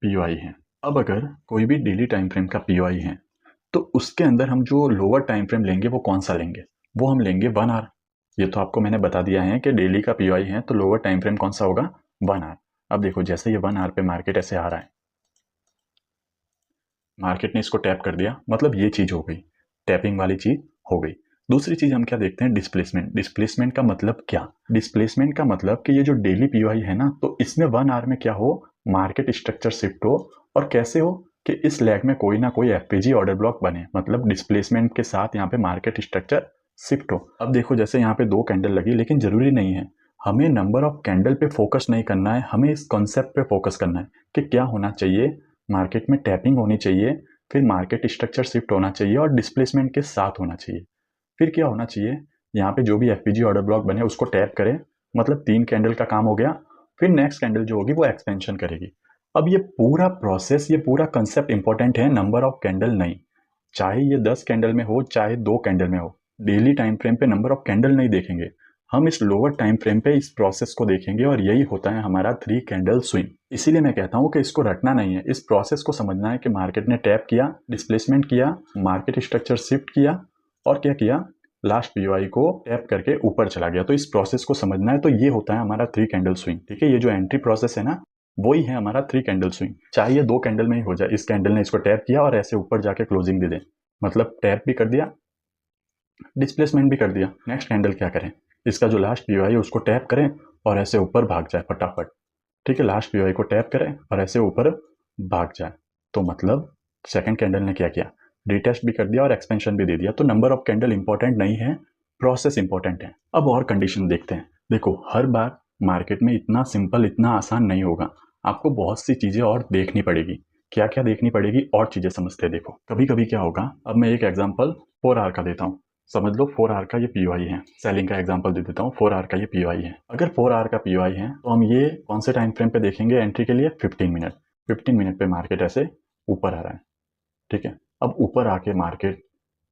पीओआई है। अब अगर कोई भी डेली टाइम फ्रेम का पीओआई है तो उसके अंदर हम जो लोअर टाइम फ्रेम लेंगे वो कौन सा लेंगे, वो हम लेंगे 1 आवर। ये तो आपको मैंने बता दिया है कि डेली का पीओआई है तो लोअर टाइम फ्रेम कौन सा होगा, 1 आवर। अब देखो, जैसे ये 1 आवर पे मार्केट ऐसे आ रहा है, मार्केट ने इसको टैप कर दिया, मतलब ये चीज हो गई, टैपिंग वाली चीज हो गई। दूसरी चीज हम क्या देखते हैं, डिस्प्लेसमेंट। डिस्प्लेसमेंट का मतलब क्या, डिस्प्लेसमेंट का मतलब कि ये जो डेली पीओआई है ना, तो इसमें 1 आवर में क्या हो, मार्केट स्ट्रक्चर शिफ्ट हो। और कैसे हो कि इस लैग में कोई ना कोई एफपीजी ऑर्डर ब्लॉक बने, मतलब डिस्प्लेसमेंट के साथ यहाँ पे मार्केट स्ट्रक्चर शिफ्ट हो। अब देखो, जैसे यहाँ पे 2 कैंडल लगी, लेकिन जरूरी नहीं है, हमें नंबर ऑफ कैंडल पे फोकस नहीं करना है, हमें इस कॉन्सेप्ट पे फोकस करना है कि क्या होना चाहिए, मार्केट में टैपिंग होनी चाहिए, फिर मार्केट स्ट्रक्चर शिफ्ट होना चाहिए और डिस्प्लेसमेंट के साथ होना चाहिए। फिर क्या होना चाहिए, यहाँ पे जो भी एफपीजी ऑर्डर ब्लॉक बने उसको टैप करें, मतलब 3 कैंडल का काम हो गया। फिर नेक्स्ट कैंडल जो होगी वो एक्सपेंशन करेगी। अब ये पूरा प्रोसेस, ये पूरा कंसेप्ट इंपॉर्टेंट है, नंबर ऑफ कैंडल नहीं। चाहे ये 10 कैंडल में हो, चाहे 2 कैंडल में हो, डेली टाइम फ्रेम पे नंबर ऑफ कैंडल नहीं देखेंगे, हम इस लोअर टाइम फ्रेम पे इस प्रोसेस को देखेंगे, और यही होता है हमारा 3 कैंडल स्विंग। इसीलिए मैं कहता हूं कि इसको रटना नहीं है, इस प्रोसेस को समझना है कि मार्केट ने टैप किया, डिस्प्लेसमेंट किया, मार्केट स्ट्रक्चर शिफ्ट किया, और क्या किया, लास्ट पीओआई को टैप करके ऊपर चला गया। तो इस प्रोसेस को समझना है। तो ये होता है हमारा 3 कैंडल स्विंग, ठीक है। ये जो एंट्री प्रोसेस है ना, वही है हमारा 3 कैंडल स्विंग। चाहे ये 2 कैंडल में ही हो जाए, इस कैंडल ने इसको टैप किया और ऐसे ऊपर जाके क्लोजिंग दे दे, मतलब टैप भी कर दिया, डिस्प्लेसमेंट भी कर दिया। नेक्स्ट कैंडल क्या करें, इसका जो लास्ट पीओआई है उसको टैप करें और ऐसे ऊपर भाग जाए फटाफट, ठीक है। लास्ट पीओआई को टैप करें और ऐसे ऊपर भाग जाए, तो मतलब सेकंड कैंडल ने क्या किया, रिटेस्ट भी कर दिया और एक्सपेंशन भी दे दिया। तो नंबर ऑफ कैंडल इंपॉर्टेंट नहीं है, प्रोसेस इंपॉर्टेंट है। अब और कंडीशन देखते हैं। देखो, हर बार मार्केट में इतना सिंपल, इतना आसान नहीं होगा, आपको बहुत सी चीजें और देखनी पड़ेगी। क्या क्या देखनी पड़ेगी, और चीजें समझते हैं। देखो, कभी कभी क्या होगा, अब मैं एक एग्जांपल 4 आवर का देता हूँ। समझ लो 4 आवर का ये पीओआई है, सेलिंग का एग्जांपल दे देता हूँ। 4 आवर का ये पीओआई है। अगर 4 आवर का पीओआई है तो हम ये कौन से टाइम फ्रेम पे देखेंगे एंट्री के लिए, 15 मिनट। 15 मिनट पे मार्केट ऐसे ऊपर आ रहा है, ठीक है। अब ऊपर आके मार्केट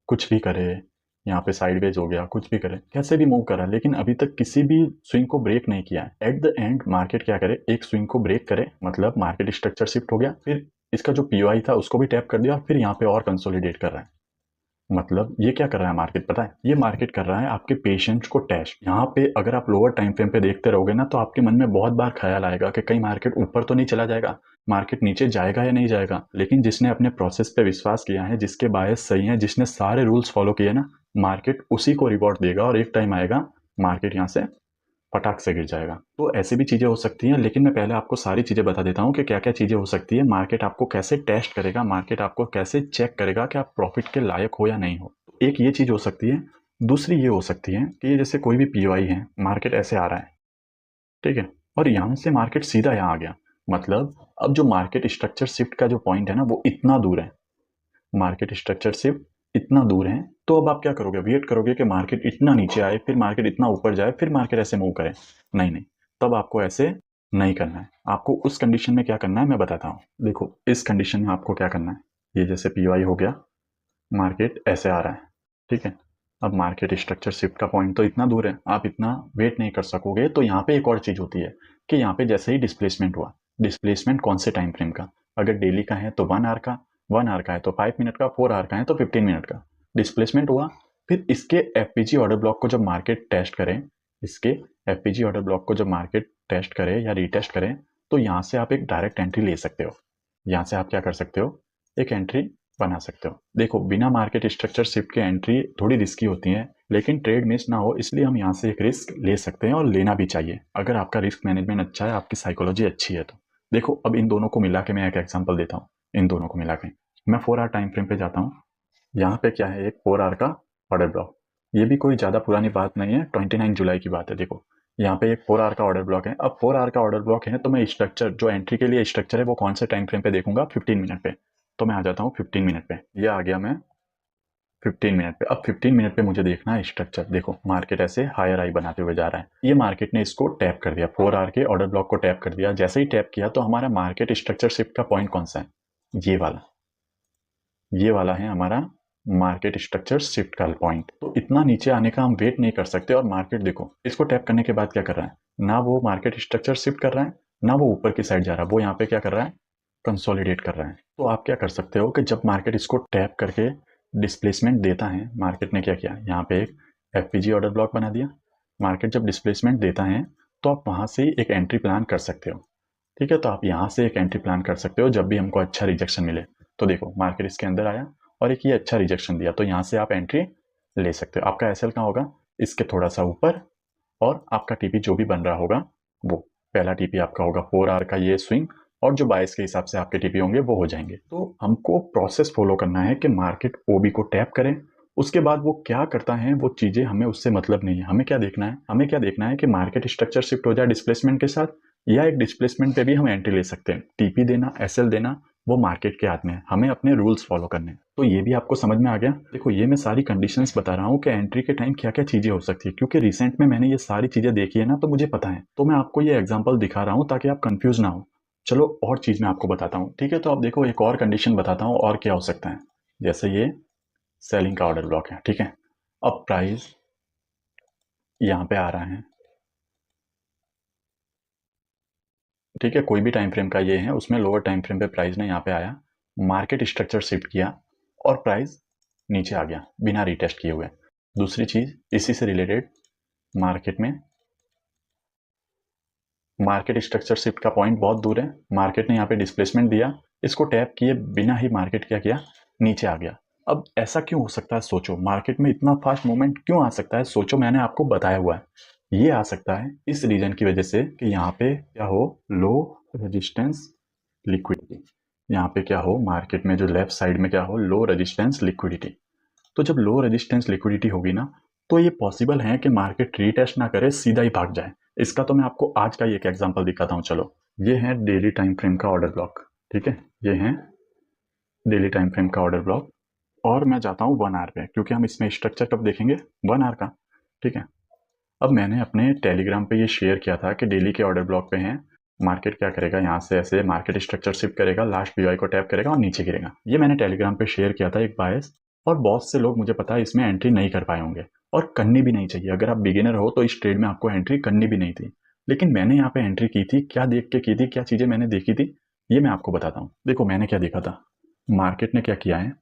कुछ भी करे, यहाँ पे साइडवेज हो गया, कुछ भी करे, कैसे भी मूव करा, लेकिन अभी तक किसी भी स्विंग को ब्रेक नहीं किया है। एट द एंड मार्केट क्या करे, एक स्विंग को ब्रेक करे, मतलब मार्केट स्ट्रक्चर शिफ्ट हो गया, फिर इसका जो पीओआई था उसको भी टैप कर दिया, फिर यहाँ पे और कंसोलिडेट कर रहा है। मतलब ये क्या कर रहा है मार्केट, पता है? ये मार्केट कर रहा है आपके पेशेंस को टेस्ट। यहाँ पे अगर आप लोअर टाइम फ्रेम पे देखते रहोगे ना, तो आपके मन में बहुत बार ख्याल आएगा कि कहीं मार्केट ऊपर तो नहीं चला जाएगा, मार्केट नीचे जाएगा या नहीं जाएगा। लेकिन जिसने अपने प्रोसेस पे विश्वास किया है, जिसके बायस सही है, जिसने सारे रूल्स फॉलो किए ना, मार्केट उसी को रिवॉर्ड देगा और एक टाइम आएगा मार्केट यहाँ से फटाक से गिर जाएगा। तो ऐसी भी चीज़ें हो सकती हैं, लेकिन मैं पहले आपको सारी चीज़ें बता देता हूँ कि क्या क्या चीज़ें हो सकती है। मार्केट आपको कैसे टेस्ट करेगा, मार्केट आपको कैसे चेक करेगा कि आप प्रॉफिट के लायक हो या नहीं हो। एक ये चीज़ हो सकती है। दूसरी ये हो सकती है कि जैसे कोई भी पीओआई है, मार्केट ऐसे आ रहा है, ठीक है, और यहाँ से मार्केट सीधा यहाँ आ गया। मतलब अब जो मार्केट स्ट्रक्चर शिफ्ट का जो पॉइंट है ना, वो इतना दूर है, मार्केट स्ट्रक्चर शिफ्ट इतना दूर है। तो अब आप क्या करोगे, वेट करोगे कि मार्केट इतना नीचे आए, फिर मार्केट इतना ऊपर जाए, फिर मार्केट ऐसे मूव करे? नहीं नहीं, तब आपको ऐसे नहीं करना है। आपको उस कंडीशन में क्या करना है मैं बताता हूँ। देखो, इस कंडीशन में आपको क्या करना है, ये जैसे पीवाई हो गया, मार्केट ऐसे आ रहा है, ठीक है। अब मार्केट स्ट्रक्चर शिफ्ट का पॉइंट तो इतना दूर है, आप इतना वेट नहीं कर सकोगे। तो यहाँ पे एक और चीज होती है कि यहाँ पे जैसे ही डिस्प्लेसमेंट हुआ, डिस्प्लेसमेंट कौन से टाइम फ्रेम का, अगर डेली का है तो 1 आवर का, 1 आवर का है तो 5 मिनट का, 4 आवर का है तो 15 मिनट का डिस्प्लेसमेंट हुआ। फिर इसके एफपीजी ऑर्डर ब्लॉक को जब मार्केट टेस्ट करे, इसके एफपीजी ऑर्डर ब्लॉक को जब मार्केट टेस्ट करे या रीटेस्ट करे, तो यहाँ से आप एक डायरेक्ट एंट्री ले सकते हो। यहाँ से आप क्या कर सकते हो, एक एंट्री बना सकते हो। देखो, बिना मार्केट स्ट्रक्चर शिफ्ट के एंट्री थोड़ी रिस्की होती है, लेकिन ट्रेड मिस ना हो इसलिए हम यहाँ से एक रिस्क ले सकते हैं, और लेना भी चाहिए अगर आपका रिस्क मैनेजमेंट अच्छा है, आपकी साइकोलॉजी अच्छी है तो। देखो, अब इन दोनों को मिला के मैं एक एग्जांपल देता हूँ। इन दोनों को मिला के मैं 4 आवर टाइम फ्रेम पे जाता हूँ। यहाँ पे क्या है, एक 4 आवर का ऑर्डर ब्लॉक। ये भी कोई ज़्यादा पुरानी बात नहीं है, 29 जुलाई की बात है। देखो, यहाँ पे एक 4 आवर का ऑर्डर ब्लॉक है। अब 4 आवर का ऑर्डर ब्लॉक है तो मैं स्ट्रक्चर, जो एंट्री के लिए स्ट्रक्चर है, वो कौन से टाइम फ्रेम पे देखूंगा, 15 मिनट पे। तो मैं आ जाता हूँ 15 मिनट पे, ये आ गया मैं 15 मिनट पे। अब 15 मिनट पे मुझे देखना है स्ट्रक्चर। देखो, मार्केट ऐसे हायर हाई बनाते हुए जा रहा है, ये मार्केट ने इसको टैप कर दिया, 4 आवर के ऑर्डर ब्लॉक को टैप कर दिया। जैसे ही टैप किया तो हमारा मार्केट स्ट्रक्चर शिफ्ट का पॉइंट कौन सा है, ये वाला, ये वाला है हमारा मार्केट स्ट्रक्चर शिफ्ट का पॉइंट। तो इतना नीचे आने का हम वेट नहीं कर सकते। और मार्केट देखो, इसको टैप करने के बाद क्या कर रहा है, ना वो मार्केट स्ट्रक्चर शिफ्ट कर रहा है, ना वो ऊपर की साइड जा रहा है, वो यहाँ पे क्या कर रहा है, कंसोलिडेट कर रहा है। तो आप क्या कर सकते हो कि जब मार्केट इसको टैप करके डिस्प्लेसमेंट देता है, मार्केट ने क्या किया, यहाँ पे एक एफपीजी ऑर्डर ब्लॉक बना दिया। मार्केट जब डिस्प्लेसमेंट देता है तो आप वहां से ही एक एंट्री प्लान कर सकते हो, ठीक है। तो आप यहाँ से एक एंट्री प्लान कर सकते हो जब भी हमको अच्छा रिजेक्शन मिले। तो देखो, मार्केट इसके अंदर आया और एक ये अच्छा रिजेक्शन दिया, तो यहाँ से आप एंट्री ले सकते हो। आपका एसएल कहाँ होगा, इसके थोड़ा सा ऊपर, और आपका टीपी जो भी बन रहा होगा, वो पहला टीपी आपका होगा 4 आवर का ये स्विंग, और जो 22 के हिसाब से आपके टीपी होंगे वो हो जाएंगे। तो हमको प्रोसेस फॉलो करना है कि मार्केट ओबी को टैप करें, उसके बाद वो क्या करता है वो चीजें हमें उससे मतलब नहीं है। हमें क्या देखना है, हमें क्या देखना है कि मार्केट स्ट्रक्चर शिफ्ट हो जाए डिस्प्लेसमेंट के साथ, या एक डिस्प्लेसमेंट पे भी हम एंट्री ले सकते हैं। टीपी देना, एसएल देना, वो मार्केट के हाथ में है, हमें अपने रूल्स फॉलो करने हैं। तो ये भी आपको समझ में आ गया। देखो, ये मैं सारी कंडीशंस बता रहा हूँ कि एंट्री के टाइम क्या क्या चीजें हो सकती है, क्योंकि रिसेंट में मैंने ये सारी चीजें देखी है ना, तो मुझे पता है। तो मैं आपको ये एग्जांपल दिखा रहा हूँ ताकि आप कंफ्यूज ना हो। चलो, और चीज मैं आपको बताता हूँ, ठीक है। तो आप देखो, एक और कंडीशन बताता हूँ और क्या हो सकता है। जैसे ये सेलिंग का ऑर्डर ब्लॉक है, ठीक है। अब प्राइस यहाँ पे आ रहा है, ठीक है, कोई भी टाइम फ्रेम का ये है, उसमें लोअर टाइम फ्रेम पे प्राइस ने यहाँ पे आया, मार्केट स्ट्रक्चर शिफ्ट किया और प्राइस नीचे आ गया बिना रीटेस्ट किए हुए। दूसरी चीज इसी से रिलेटेड, मार्केट में मार्केट स्ट्रक्चर शिफ्ट का पॉइंट बहुत दूर है, मार्केट ने यहाँ पे डिस्प्लेसमेंट दिया, इसको टैप किए बिना ही मार्केट क्या किया, नीचे आ गया। अब ऐसा क्यों हो सकता है, सोचो, मार्केट में इतना फास्ट मूवमेंट क्यों आ सकता है, सोचो। मैंने आपको बताया हुआ है, ये आ सकता है इस रीजन की वजह से कि यहाँ पे क्या हो, लो रेजिस्टेंस लिक्विडिटी। यहाँ पे क्या हो, मार्केट में जो लेफ्ट साइड में क्या हो, लो रेजिस्टेंस लिक्विडिटी। तो जब लो रेजिस्टेंस लिक्विडिटी होगी ना, तो ये पॉसिबल है कि मार्केट रीटेस्ट ना करे, सीधा ही भाग जाए। इसका तो मैं आपको आज का ही एक एग्जांपल दिखाता हूँ। चलो, ये है डेली टाइम फ्रेम का ऑर्डर ब्लॉक, ठीक है, ये है डेली टाइम फ्रेम का ऑर्डर ब्लॉक। और मैं जाता हूँ 1 आवर पे, क्योंकि हम इसमें स्ट्रक्चर कब देखेंगे, 1 आवर का, ठीक है। अब मैंने अपने टेलीग्राम पे ये शेयर किया था कि डेली के ऑर्डर ब्लॉक पे हैं, मार्केट क्या करेगा, यहाँ से ऐसे मार्केट स्ट्रक्चर शिफ्ट करेगा, लास्ट पीवाई को टैप करेगा और नीचे गिरेगा। ये मैंने टेलीग्राम पे शेयर किया था एक बायस और बहुत से लोग मुझे पता है इसमें एंट्री नहीं कर पाए होंगे और करनी भी नहीं चाहिए। अगर आप बिगिनर हो तो इस ट्रेड में आपको एंट्री करनी भी नहीं थी, लेकिन मैंने यहाँ पे एंट्री की थी। क्या देख के की थी, क्या चीज़ें मैंने देखी थी, ये मैं आपको बताता हूँ। देखो मैंने क्या देखा था, मार्केट ने क्या किया है,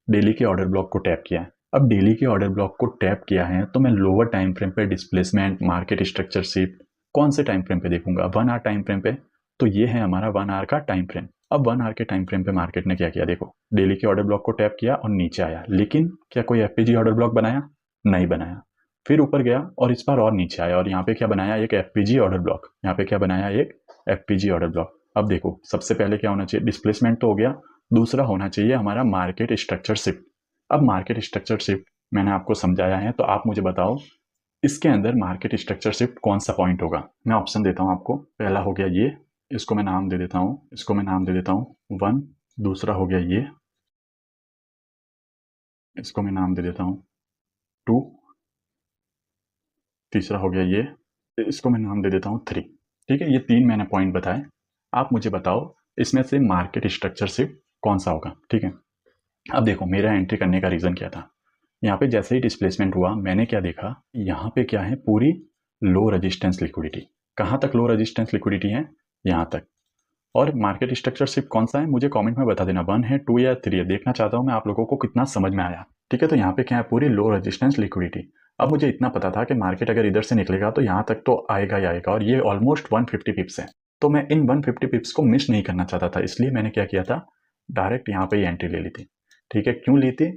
डेली के ऑर्डर ब्लॉक को टैप किया है। अब डेली के ऑर्डर ब्लॉक को टैप किया है तो मैं लोअर टाइम फ्रेम पे डिस्प्लेसमेंट, मार्केट स्ट्रक्चर शिफ्ट कौन से टाइम फ्रेम पे देखूंगा, 1 आवर टाइम फ्रेम पे। तो ये है हमारा 1 आवर का टाइम फ्रेम। अब 1 आवर के टाइम फ्रेम पे मार्केट ने क्या किया, देखो डेली के ऑर्डर ब्लॉक को टैप किया और नीचे आया, लेकिन क्या कोई एफपीजी ऑर्डर ब्लॉक बनाया, नहीं बनाया। फिर ऊपर गया और इस बार और नीचे आया और यहाँ पे क्या बनाया, एक एफपीजी ऑर्डर ब्लॉक। यहाँ पे क्या बनाया, एक एफपीजी ऑर्डर ब्लॉक। अब देखो सबसे पहले क्या होना चाहिए, डिस्प्लेसमेंट तो हो गया, दूसरा होना चाहिए हमारा मार्केट स्ट्रक्चर शिफ्ट। अब मार्केट स्ट्रक्चर शिफ्ट मैंने आपको समझाया है, तो आप मुझे बताओ इसके अंदर मार्केट स्ट्रक्चर शिफ्ट कौन सा पॉइंट होगा। मैं ऑप्शन देता हूँ आपको। पहला हो गया ये, इसको मैं नाम दे देता हूँ, इसको मैं नाम दे देता हूँ 1। दूसरा हो गया ये, इसको मैं नाम दे देता हूँ 2। तीसरा हो गया ये, इसको मैं नाम दे देता हूँ 3। ठीक है, ये 3 मैंने पॉइंट बताए। आप मुझे बताओ इसमें से मार्केट स्ट्रक्चर शिफ्ट कौन सा होगा। ठीक है, अब देखो मेरा एंट्री करने का रीज़न क्या था। यहाँ पे जैसे ही डिस्प्लेसमेंट हुआ मैंने क्या देखा, यहाँ पे क्या है, पूरी लो रेजिस्टेंस लिक्विडिटी। कहाँ तक लो रेजिस्टेंस लिक्विडिटी है, यहाँ तक। और मार्केट स्ट्रक्चर शिफ्ट कौन सा है मुझे कमेंट में बता देना, 1 है, 2 या 3 है। देखना चाहता हूँ मैं आप लोगों को कितना समझ में आया। ठीक है, तो यहाँ पे क्या है, पूरी लो रेजिस्टेंस लिक्विडिटी। अब मुझे इतना पता था कि मार्केट अगर इधर से निकलेगा तो यहाँ तक तो आएगा ही आएगा, और ये ऑलमोस्ट 150 पिप्स है। तो मैं इन 150 पिप्स को मिस नहीं करना चाहता था, इसलिए मैंने क्या किया था, डायरेक्ट यहाँ पे ही एंट्री ले ली थी। ठीक है, क्यों ली थी,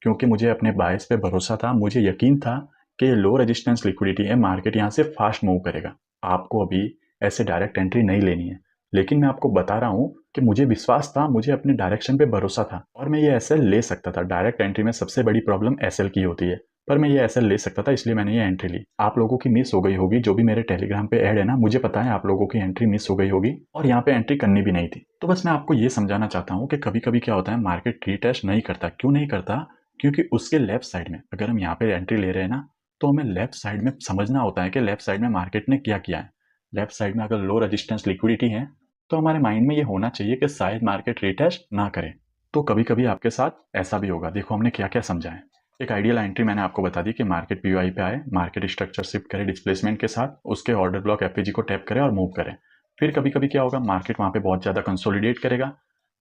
क्योंकि मुझे अपने बायस पे भरोसा था, मुझे यकीन था कि ये लो रेजिस्टेंस लिक्विडिटी है, मार्केट यहाँ से फास्ट मूव करेगा। आपको अभी ऐसे डायरेक्ट एंट्री नहीं लेनी है, लेकिन मैं आपको बता रहा हूँ कि मुझे विश्वास था, मुझे अपने डायरेक्शन पे भरोसा था और मैं ये एसएल ले सकता था। डायरेक्ट एंट्री में सबसे बड़ी प्रॉब्लम एसएल की होती है, पर मैं ये एसएल ले सकता था, इसलिए मैंने ये एंट्री ली। आप लोगों की मिस हो गई होगी, जो भी मेरे टेलीग्राम पे ऐड है ना, मुझे पता है आप लोगों की एंट्री मिस हो गई होगी और यहाँ पे एंट्री करनी भी नहीं थी। तो बस मैं आपको ये समझाना चाहता हूँ कि कभी कभी क्या होता है, मार्केट रीटेस्ट नहीं करता। क्यों नहीं करता, क्योंकि उसके लेफ्ट साइड में अगर हम यहाँ पे एंट्री ले रहे हैं ना, तो हमें लेफ्ट साइड में समझना होता है कि लेफ्ट साइड में मार्केट ने क्या किया है। लेफ्ट साइड में अगर लो रेजिस्टेंस लिक्विडिटी है तो हमारे माइंड में ये होना चाहिए कि शायद मार्केट रीटेस्ट ना करे। तो कभी कभी आपके साथ ऐसा भी होगा। देखो हमने क्या क्या समझा है। एक आइडियल एंट्री मैंने आपको बता दी कि मार्केट पीओआई पे आए, मार्केट स्ट्रक्चर शिफ्ट करे डिस्प्लेसमेंट के साथ, उसके ऑर्डर ब्लॉक एफपीजी को टैप करे और मूव करे। फिर कभी कभी क्या होगा, मार्केट वहां पे बहुत ज़्यादा कंसोलिडेट करेगा।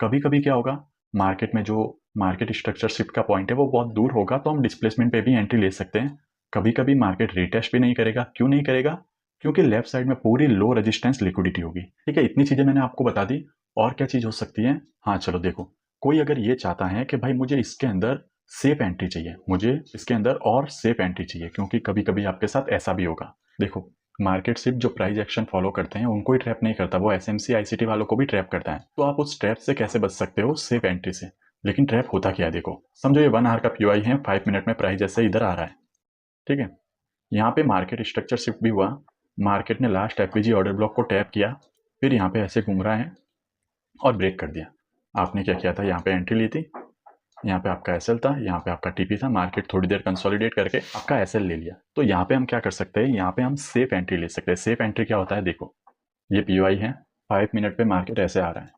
कभी कभी क्या होगा, मार्केट में जो मार्केट स्ट्रक्चर शिफ्ट का पॉइंट है वो बहुत दूर होगा, तो हम डिस्प्लेसमेंट पे भी एंट्री ले सकते हैं। कभी कभी मार्केट रीटेस्ट भी नहीं करेगा। क्यों नहीं करेगा, क्योंकि लेफ्ट साइड में पूरी लो रेजिस्टेंस लिक्विडिटी होगी। ठीक है, इतनी चीज़ें मैंने आपको बता दी। और क्या चीज़ हो सकती है, हाँ चलो देखो, कोई अगर ये चाहता है कि भाई मुझे इसके अंदर सेफ एंट्री चाहिए, मुझे इसके अंदर और सेफ एंट्री चाहिए, क्योंकि कभी कभी आपके साथ ऐसा भी होगा। देखो मार्केट सिर्फ जो प्राइस एक्शन फॉलो करते हैं उनको ही ट्रैप नहीं करता, वो एसएमसी आईसीटी वालों को भी ट्रैप करता है। तो आप उस ट्रैप से कैसे बच सकते हो, सेफ एंट्री से। लेकिन ट्रैप होता क्या है, देखो समझो ये 1 आवर का पीओआई है, 5 मिनट में प्राइस जैसे इधर आ रहा है। ठीक है, यहाँ पे मार्केट स्ट्रक्चर शिफ्ट भी हुआ, मार्केट ने लास्ट एफपीजी ऑर्डर ब्लॉक को टैप किया, फिर यहाँ पे ऐसे घूम रहा है और ब्रेक कर दिया। आपने क्या किया था, यहाँ पे एंट्री ली थी, यहाँ पे आपका एसएल था, यहाँ पे आपका टीपी था, मार्केट थोड़ी देर कंसोलिडेट करके आपका एसएल ले लिया। तो यहाँ पे हम क्या कर सकते हैं, यहाँ पे हम सेफ एंट्री ले सकते हैं। सेफ एंट्री क्या होता है, देखो ये पीओआई है, 5 मिनट पे मार्केट ऐसे आ रहा है,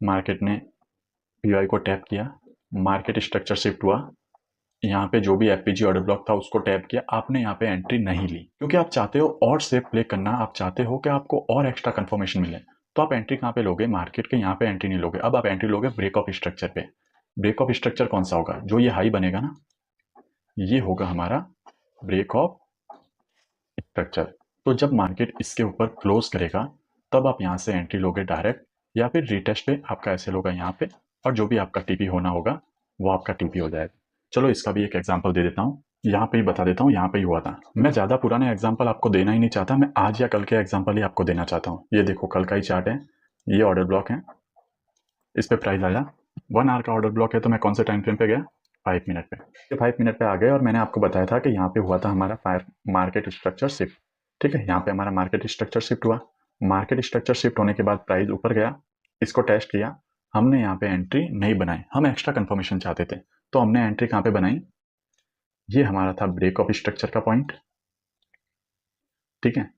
मार्केट ने पीओआई को टैप किया, मार्केट स्ट्रक्चर शिफ्ट हुआ, यहाँ पे जो भी एफपीजी ऑर्डर ब्लॉक था उसको टैप किया। आपने यहाँ पे एंट्री नहीं ली क्योंकि आप चाहते हो और सेफ प्ले करना, आप चाहते हो कि आपको और एक्स्ट्रा कंफर्मेशन मिले। तो आप एंट्री कहाँ पे लोगे, मार्केट के यहाँ पे एंट्री नहीं लोगे, अब आप एंट्री लोगे ब्रेक ऑफ स्ट्रक्चर पे। ब्रेक ऑफ स्ट्रक्चर कौन सा होगा, जो ये हाई बनेगा ना, ये होगा हमारा ब्रेक ऑफ स्ट्रक्चर। तो जब मार्केट इसके ऊपर क्लोज करेगा तब आप यहाँ से एंट्री लोगे डायरेक्ट, या फिर रिटेस्ट पे आपका ऐसे होगा यहाँ पे, और जो भी आपका टीपी होना होगा वो आपका टीपी हो जाएगा। चलो इसका भी एक एग्जांपल दे देता हूँ, यहाँ पे ही बता देता हूँ, यहाँ पे ही हुआ था। मैं ज़्यादा पुराने एग्जांपल आपको देना ही नहीं चाहता, मैं आज या कल के एग्जांपल ही आपको देना चाहता हूँ। ये देखो कल का ही चार्ट है, ये ऑर्डर ब्लॉक है, इस पे प्राइस आया, 1 आवर का ऑर्डर ब्लॉक है, तो मैं कौन से टाइम फ्रेम पे गया, 5 मिनट पे। ये 5 मिनट पे आ गए और मैंने आपको बताया था कि यहाँ पे हुआ था हमारा मार्केट स्ट्रक्चर शिफ्ट। ठीक है, यहाँ पे हमारा मार्केट स्ट्रक्चर शिफ्ट हुआ, मार्केट स्ट्रक्चर शिफ्ट होने के बाद प्राइस ऊपर गया, इसको टेस्ट किया, हमने यहाँ पे एंट्री नहीं बनाई, हम एक्स्ट्रा कंफर्मेशन चाहते थे, तो हमने एंट्री कहाँ पे बनाई, ये हमारा था ब्रेक ऑफ स्ट्रक्चर का पॉइंट। ठीक है,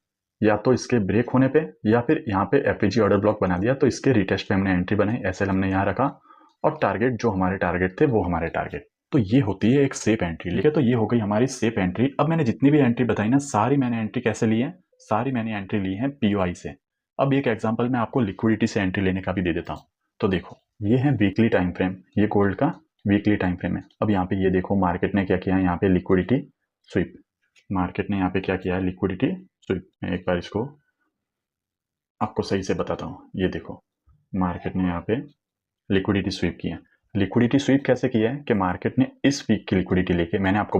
या तो इसके ब्रेक होने पे या फिर यहाँ पे एफपीजी ऑर्डर ब्लॉक बना दिया तो इसके रिटेस्ट पे हमने एंट्री बनाई, एसएल हमने यहाँ रखा और टारगेट जो हमारे टारगेट थे वो हमारे टारगेट। तो ये होती है एक सेफ एंट्री। ठीक है, तो ये हो गई हमारी सेफ एंट्री। अब मैंने जितनी भी एंट्री बताई ना, सारी मैंने एंट्री कैसे ली है, सारी मैंने एंट्री ली है पीओआई से। अब एक एग्जांपल मैं आपको लिक्विडिटी से एंट्री लेने का भी दे देता हूँ। तो देखो, ये है वीकली टाइम फ्रेम, ये गोल्ड का वीकली टाइम फ्रेम है। अब यहाँ पे ये देखो मार्केट ने क्या किया है, यहाँ पे लिक्विडिटी स्वीप, मार्केट ने यहाँ पे क्या किया है, लिक्विडिटी स्वीप। मैं एक बार इसको आपको सही से बताता हूँ। ये देखो, मार्केट ने यहाँ पे लिक्विडिटी स्वीप किया। लिक्विडिटी स्वीप कैसे किया है कि मार्केट ने इस वीक की लिक्विडिटी लेके, मैंने आपको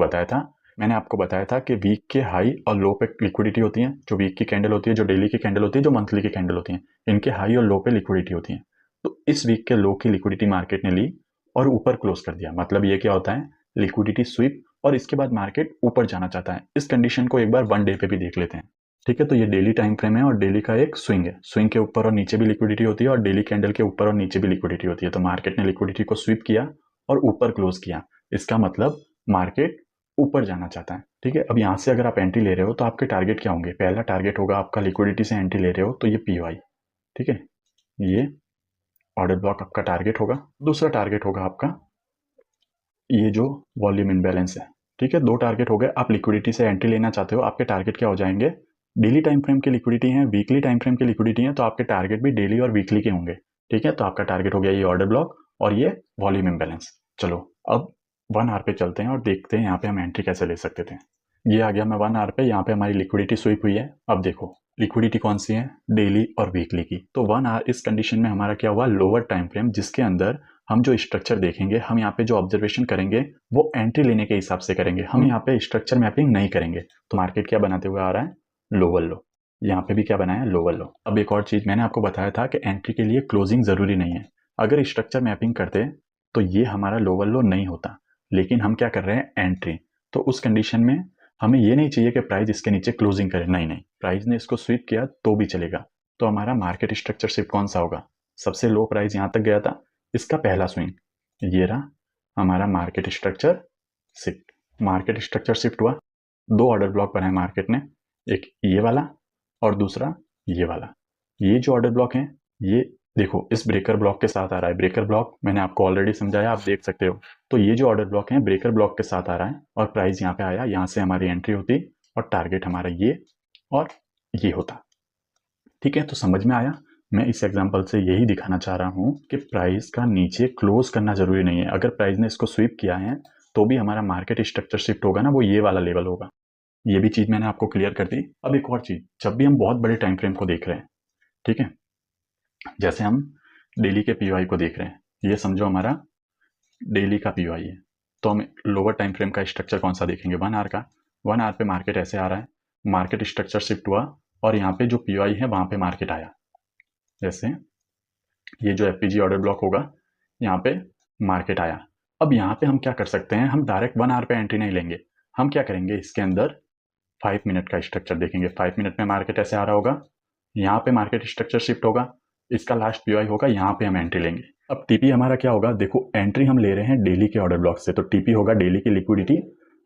बताया था कि वीक के हाई और लो पे लिक्विडिटी होती है, जो वीक की कैंडल होती है, जो डेली की कैंडल होती है, जो मंथली की कैंडल होती है, इनके हाई और लो पे लिक्विडिटी होती है। तो इस वीक के लो की लिक्विडिटी मार्केट ने ली और ऊपर क्लोज कर दिया। मतलब ये क्या होता है, लिक्विडिटी स्वीप, और इसके बाद मार्केट ऊपर जाना चाहता है। इस कंडीशन को एक बार वन डे पे भी देख लेते हैं। ठीक है, तो ये डेली टाइम फ्रेम है और डेली का एक स्विंग है। स्विंग के ऊपर और नीचे भी लिक्विडिटी होती है और डेली कैंडल के ऊपर और नीचे भी लिक्विडिटी होती है। तो मार्केट ने लिक्विडिटी को स्वीप किया और ऊपर क्लोज किया। इसका मतलब मार्केट ऊपर जाना चाहता है। ठीक है, अब यहाँ से अगर आप एंट्री ले रहे हो तो आपके टारगेट क्या होंगे। पहला टारगेट होगा आपका, लिक्विडिटी से एंट्री ले रहे हो तो ये पीओआई। ठीक है, ये ऑर्डर ब्लॉक आपका टारगेट होगा। दूसरा टारगेट होगा आपका ये जो वॉल्यूम इम्बैलेंस है। ठीक है, दो टारगेट हो गए। आप लिक्विडिटी से एंट्री लेना चाहते हो, आपके टारगेट क्या हो जाएंगे, डेली टाइम फ्रेम की लिक्विडिटी है, वीकली टाइम फ्रेम की लिक्विडिटी है, तो आपके टारगेट भी डेली और वीकली के होंगे। ठीक है, तो आपका टारगेट हो गया ये ऑर्डर ब्लॉक और ये वॉल्यूम इम्बैलेंस। चलो अब 1 आवर पे चलते हैं और देखते हैं यहाँ पे हम एंट्री कैसे ले सकते थे। ये आ गया मैं 1 आवर पे, यहाँ पे हमारी लिक्विडिटी स्वीप हुई है। अब देखो लिक्विडिटी कौन सी है, डेली और वीकली की। तो 1 आवर इस कंडीशन में हमारा क्या हुआ, लोअर टाइम फ्रेम, जिसके अंदर हम जो स्ट्रक्चर देखेंगे, हम यहाँ पे जो ऑब्जर्वेशन करेंगे वो एंट्री लेने के हिसाब से करेंगे। हम यहाँ पे स्ट्रक्चर मैपिंग नहीं करेंगे। तो मार्केट क्या बनाते हुए आ रहा है, लोअर लो। यहाँ पे भी क्या बनाया, लोअर लो। अब एक और चीज मैंने आपको बताया था कि एंट्री के लिए क्लोजिंग जरूरी नहीं है। अगर स्ट्रक्चर मैपिंग करते तो ये हमारा लोअर लो नहीं होता, लेकिन हम क्या कर रहे हैं, एंट्री। तो उस कंडीशन में हमें ये नहीं चाहिए कि प्राइस इसके नीचे क्लोजिंग करे, नहीं नहीं, प्राइस ने इसको स्वीप किया तो भी चलेगा। तो हमारा मार्केट स्ट्रक्चर शिफ्ट कौन सा होगा, सबसे लो प्राइस यहाँ तक गया था, इसका पहला स्विंग ये रहा हमारा market structure shift. Market structure shift हुआ, दो ऑर्डर ब्लॉक बनाए मार्केट ने, एक ये वाला और दूसरा ये वाला। ये जो ऑर्डर ब्लॉक है ये देखो इस ब्रेकर ब्लॉक के साथ आ रहा है। ब्रेकर ब्लॉक मैंने आपको ऑलरेडी समझाया, आप देख सकते हो। तो ये जो ऑर्डर ब्लॉक है ब्रेकर ब्लॉक के साथ आ रहा है और प्राइस यहाँ पे आया, यहाँ से हमारी एंट्री होती और टारगेट हमारा ये और ये होता। ठीक है, तो समझ में आया। मैं इस एग्जांपल से यही दिखाना चाह रहा हूँ कि प्राइस का नीचे क्लोज करना जरूरी नहीं है। अगर प्राइस ने इसको स्वीप किया है तो भी हमारा मार्केट स्ट्रक्चर शिफ्ट होगा ना, वो ये वाला लेवल होगा। ये भी चीज मैंने आपको क्लियर कर दी। अब एक और चीज, जब भी हम बहुत बड़े टाइम फ्रेम को देख रहे हैं, ठीक है, जैसे हम डेली के पीओआई को देख रहे हैं, ये समझो हमारा डेली का पीओआई है, तो हम लोअर टाइम फ्रेम का स्ट्रक्चर कौन सा देखेंगे, 1 आवर का। 1 आवर पे मार्केट ऐसे आ रहा है, मार्केट स्ट्रक्चर शिफ्ट हुआ और यहाँ पे जो पीओआई है वहां पे मार्केट आया। जैसे ये जो एफपीजी ऑर्डर ब्लॉक होगा, यहाँ पे मार्केट आया। अब यहाँ पे हम क्या कर सकते हैं, हम डायरेक्ट 1 आवर पे एंट्री नहीं लेंगे। हम क्या करेंगे, इसके अंदर 5 मिनट का स्ट्रक्चर देखेंगे। 5 मिनट में मार्केट ऐसे आ रहा होगा, यहाँ पे मार्केट स्ट्रक्चर शिफ्ट होगा, इसका लास्ट पीओआई होगा, यहाँ पे हम एंट्री लेंगे। अब टीपी हमारा क्या होगा, देखो एंट्री हम ले रहे हैं डेली के ऑर्डर ब्लॉक से, तो टीपी होगा डेली की लिक्विडिटी।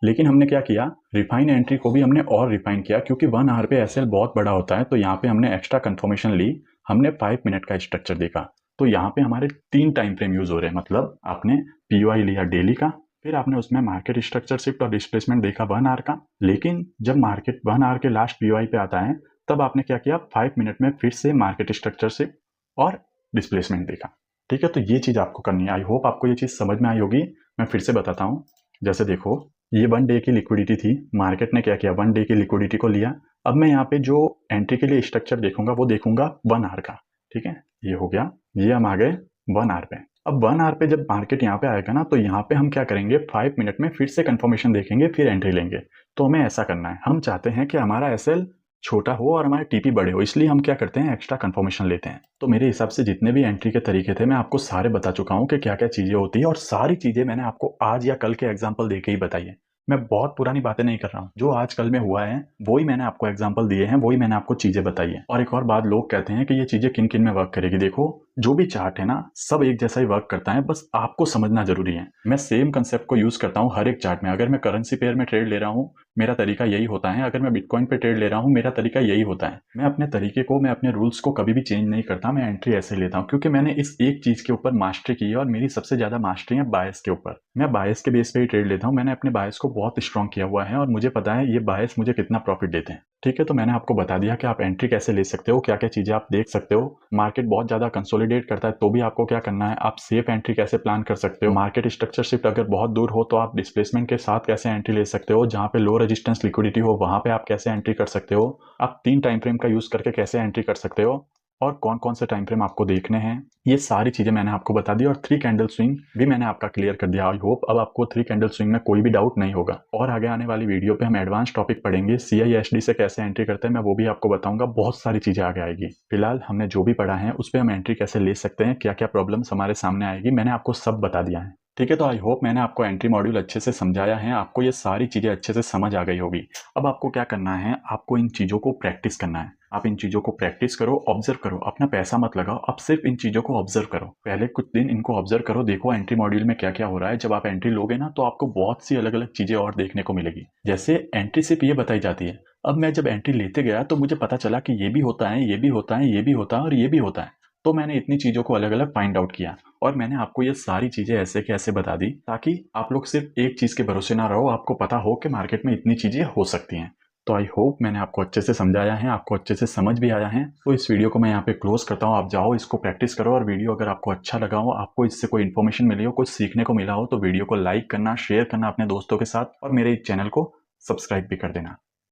लेकिन हमने क्या किया, रिफाइन एंट्री को भी हमने और रिफाइन किया, क्योंकि 1 आवर पे एसएल बहुत बड़ा होता है। तो यहाँ पे हमने एक्स्ट्रा कंफर्मेशन ली, हमने 5 मिनट का स्ट्रक्चर देखा। तो यहाँ पे हमारे 3 टाइम फ्रेम यूज हो रहे हैं। मतलब आपने पीओआई लिया डेली का, फिर आपने उसमें मार्केट स्ट्रक्चर शिफ्ट और डिस्प्लेसमेंट देखा 1 आवर का। लेकिन जब मार्केट 1 आवर के लास्ट पीओआई पे आता है, तब आपने क्या किया, 5 मिनट में फिर से मार्केट स्ट्रक्चर शिफ्ट और डिस्प्लेसमेंट देखा। ठीक है, तो ये चीज आपको करनी है। आई होप आपको ये चीज समझ में आई होगी। मैं फिर से बताता हूँ। जैसे देखो ये 1 डे की लिक्विडिटी थी, मार्केट ने क्या किया, 1 डे की लिक्विडिटी को लिया। अब मैं यहाँ पे जो एंट्री के लिए स्ट्रक्चर देखूंगा वो देखूंगा 1 आवर का। ठीक है, ये हो गया, ये हम आ गए 1 आवर पे। अब 1 आवर पे जब मार्केट यहाँ पे आएगा ना, तो यहाँ पे हम क्या करेंगे, 5 मिनट में फिर से कंफर्मेशन देखेंगे, फिर एंट्री लेंगे। तो हमें ऐसा करना है, हम चाहते हैं कि हमारा एसएल छोटा हो और हमारे टीपी बड़े हो, इसलिए हम क्या करते हैं, एक्स्ट्रा कंफर्मेशन लेते हैं। तो मेरे हिसाब से जितने भी एंट्री के तरीके थे मैं आपको सारे बता चुका हूँ कि क्या क्या चीजें होती है, और सारी चीजें मैंने आपको आज या कल के एग्जाम्पल देके ही बताई है। मैं बहुत पुरानी बातें नहीं कर रहा हूँ, जो आज कल में हुआ है वही मैंने आपको एग्जाम्पल दिए हैं, वही मैंने आपको चीजें बताई है। और एक और बात, लोग कहते हैं कि ये चीजें किन किन में वर्क करेगी। देखो जो भी चार्ट है ना, सब एक जैसा ही वर्क करता है, बस आपको समझना ज़रूरी है। मैं सेम कंसेप्ट को यूज़ करता हूँ हर एक चार्ट में। अगर मैं करेंसी पेयर में ट्रेड ले रहा हूँ, मेरा तरीका यही होता है। अगर मैं बिटकॉइन पे ट्रेड ले रहा हूँ, मेरा तरीका यही होता है। मैं अपने तरीके को, मैं अपने रूल्स को कभी भी चेंज नहीं करता। मैं एंट्री ऐसे ही लेता हूँ क्योंकि मैंने इस एक चीज़ के ऊपर मास्टरी की है और मेरी सबसे ज़्यादा मास्टरी है बायस के ऊपर। मैं बायस के बेस पे ही ट्रेड लेता हूँ। मैंने अपने बायस को बहुत स्ट्रॉन्ग किया हुआ है और मुझे पता है ये बायस मुझे कितना प्रॉफिट देते हैं। ठीक है, तो मैंने आपको बता दिया कि आप एंट्री कैसे ले सकते हो, क्या-क्या चीज़ें आप देख सकते हो। मार्केट बहुत ज़्यादा कंसोलिडेट करता है तो भी आपको क्या करना है, आप सेफ एंट्री कैसे प्लान कर सकते हो। मार्केट स्ट्रक्चर शिफ्ट अगर बहुत दूर हो तो आप डिस्प्लेसमेंट के साथ कैसे एंट्री ले सकते हो। जहाँ पे लो रेजिस्टेंस लिक्विडिटी हो वहाँ पे आप कैसे एंट्री कर सकते हो। आप 3 टाइम फ्रेम का यूज़ करके कैसे एंट्री कर सकते हो और कौन-कौन से टाइम फ्रेम आपको देखने हैं। ये सारी चीज़ें मैंने आपको बता दी और 3 कैंडल स्विंग भी मैंने आपका क्लियर कर दिया। आई होप अब आपको 3 कैंडल स्विंग में कोई भी डाउट नहीं होगा। और आगे आने वाली वीडियो पे हम एडवांस टॉपिक पढ़ेंगे। CISD से कैसे एंट्री करते हैं मैं वो भी आपको बताऊंगा। बहुत सारी चीज़ें आगे आएगी। फिलहाल हमने जो भी पढ़ा है उस पे हम एंट्री कैसे ले सकते हैं, क्या-क्या प्रॉब्लम्स हमारे सामने आएगी, मैंने आपको सब बता दिया है। ठीक है, तो आई होप मैंने आपको एंट्री मॉड्यूल अच्छे से समझाया है। आपको ये सारी चीज़ें अच्छे से समझ आ गई होगी। अब आपको क्या करना है, आपको इन चीज़ों को प्रैक्टिस करना है। आप इन चीज़ों को प्रैक्टिस करो, ऑब्जर्व करो। अपना पैसा मत लगाओ, आप सिर्फ इन चीज़ों को ऑब्जर्व करो। पहले कुछ दिन इनको ऑब्जर्व करो, देखो एंट्री मॉड्यूल में क्या-क्या हो रहा है। जब आप एंट्री लोगे ना तो आपको बहुत सी अलग-अलग चीज़ें और देखने को मिलेगी। जैसे एंट्री सिर्फ ये बताई जाती है। अब मैं जब एंट्री लेते गया तो मुझे पता चला कि ये भी होता है, ये भी होता है, ये भी होता है और ये भी होता है। तो मैंने इतनी चीज़ों को अलग-अलग फाइंड आउट किया और मैंने आपको ये सारी चीज़ें ऐसे के ऐसे बता दी ताकि आप लोग सिर्फ एक चीज़ के भरोसे ना रहो, आपको पता हो कि मार्केट में इतनी चीज़ें हो सकती हैं। तो आई होप मैंने आपको अच्छे से समझाया है, आपको अच्छे से समझ भी आया है। तो इस वीडियो को मैं यहाँ पे क्लोज करता हूँ। आप जाओ इसको प्रैक्टिस करो और वीडियो अगर आपको अच्छा लगा हो, आपको इससे कोई इन्फॉर्मेशन मिली हो, कुछ सीखने को मिला हो तो वीडियो को लाइक करना, शेयर करना अपने दोस्तों के साथ और मेरे चैनल को सब्सक्राइब भी कर देना।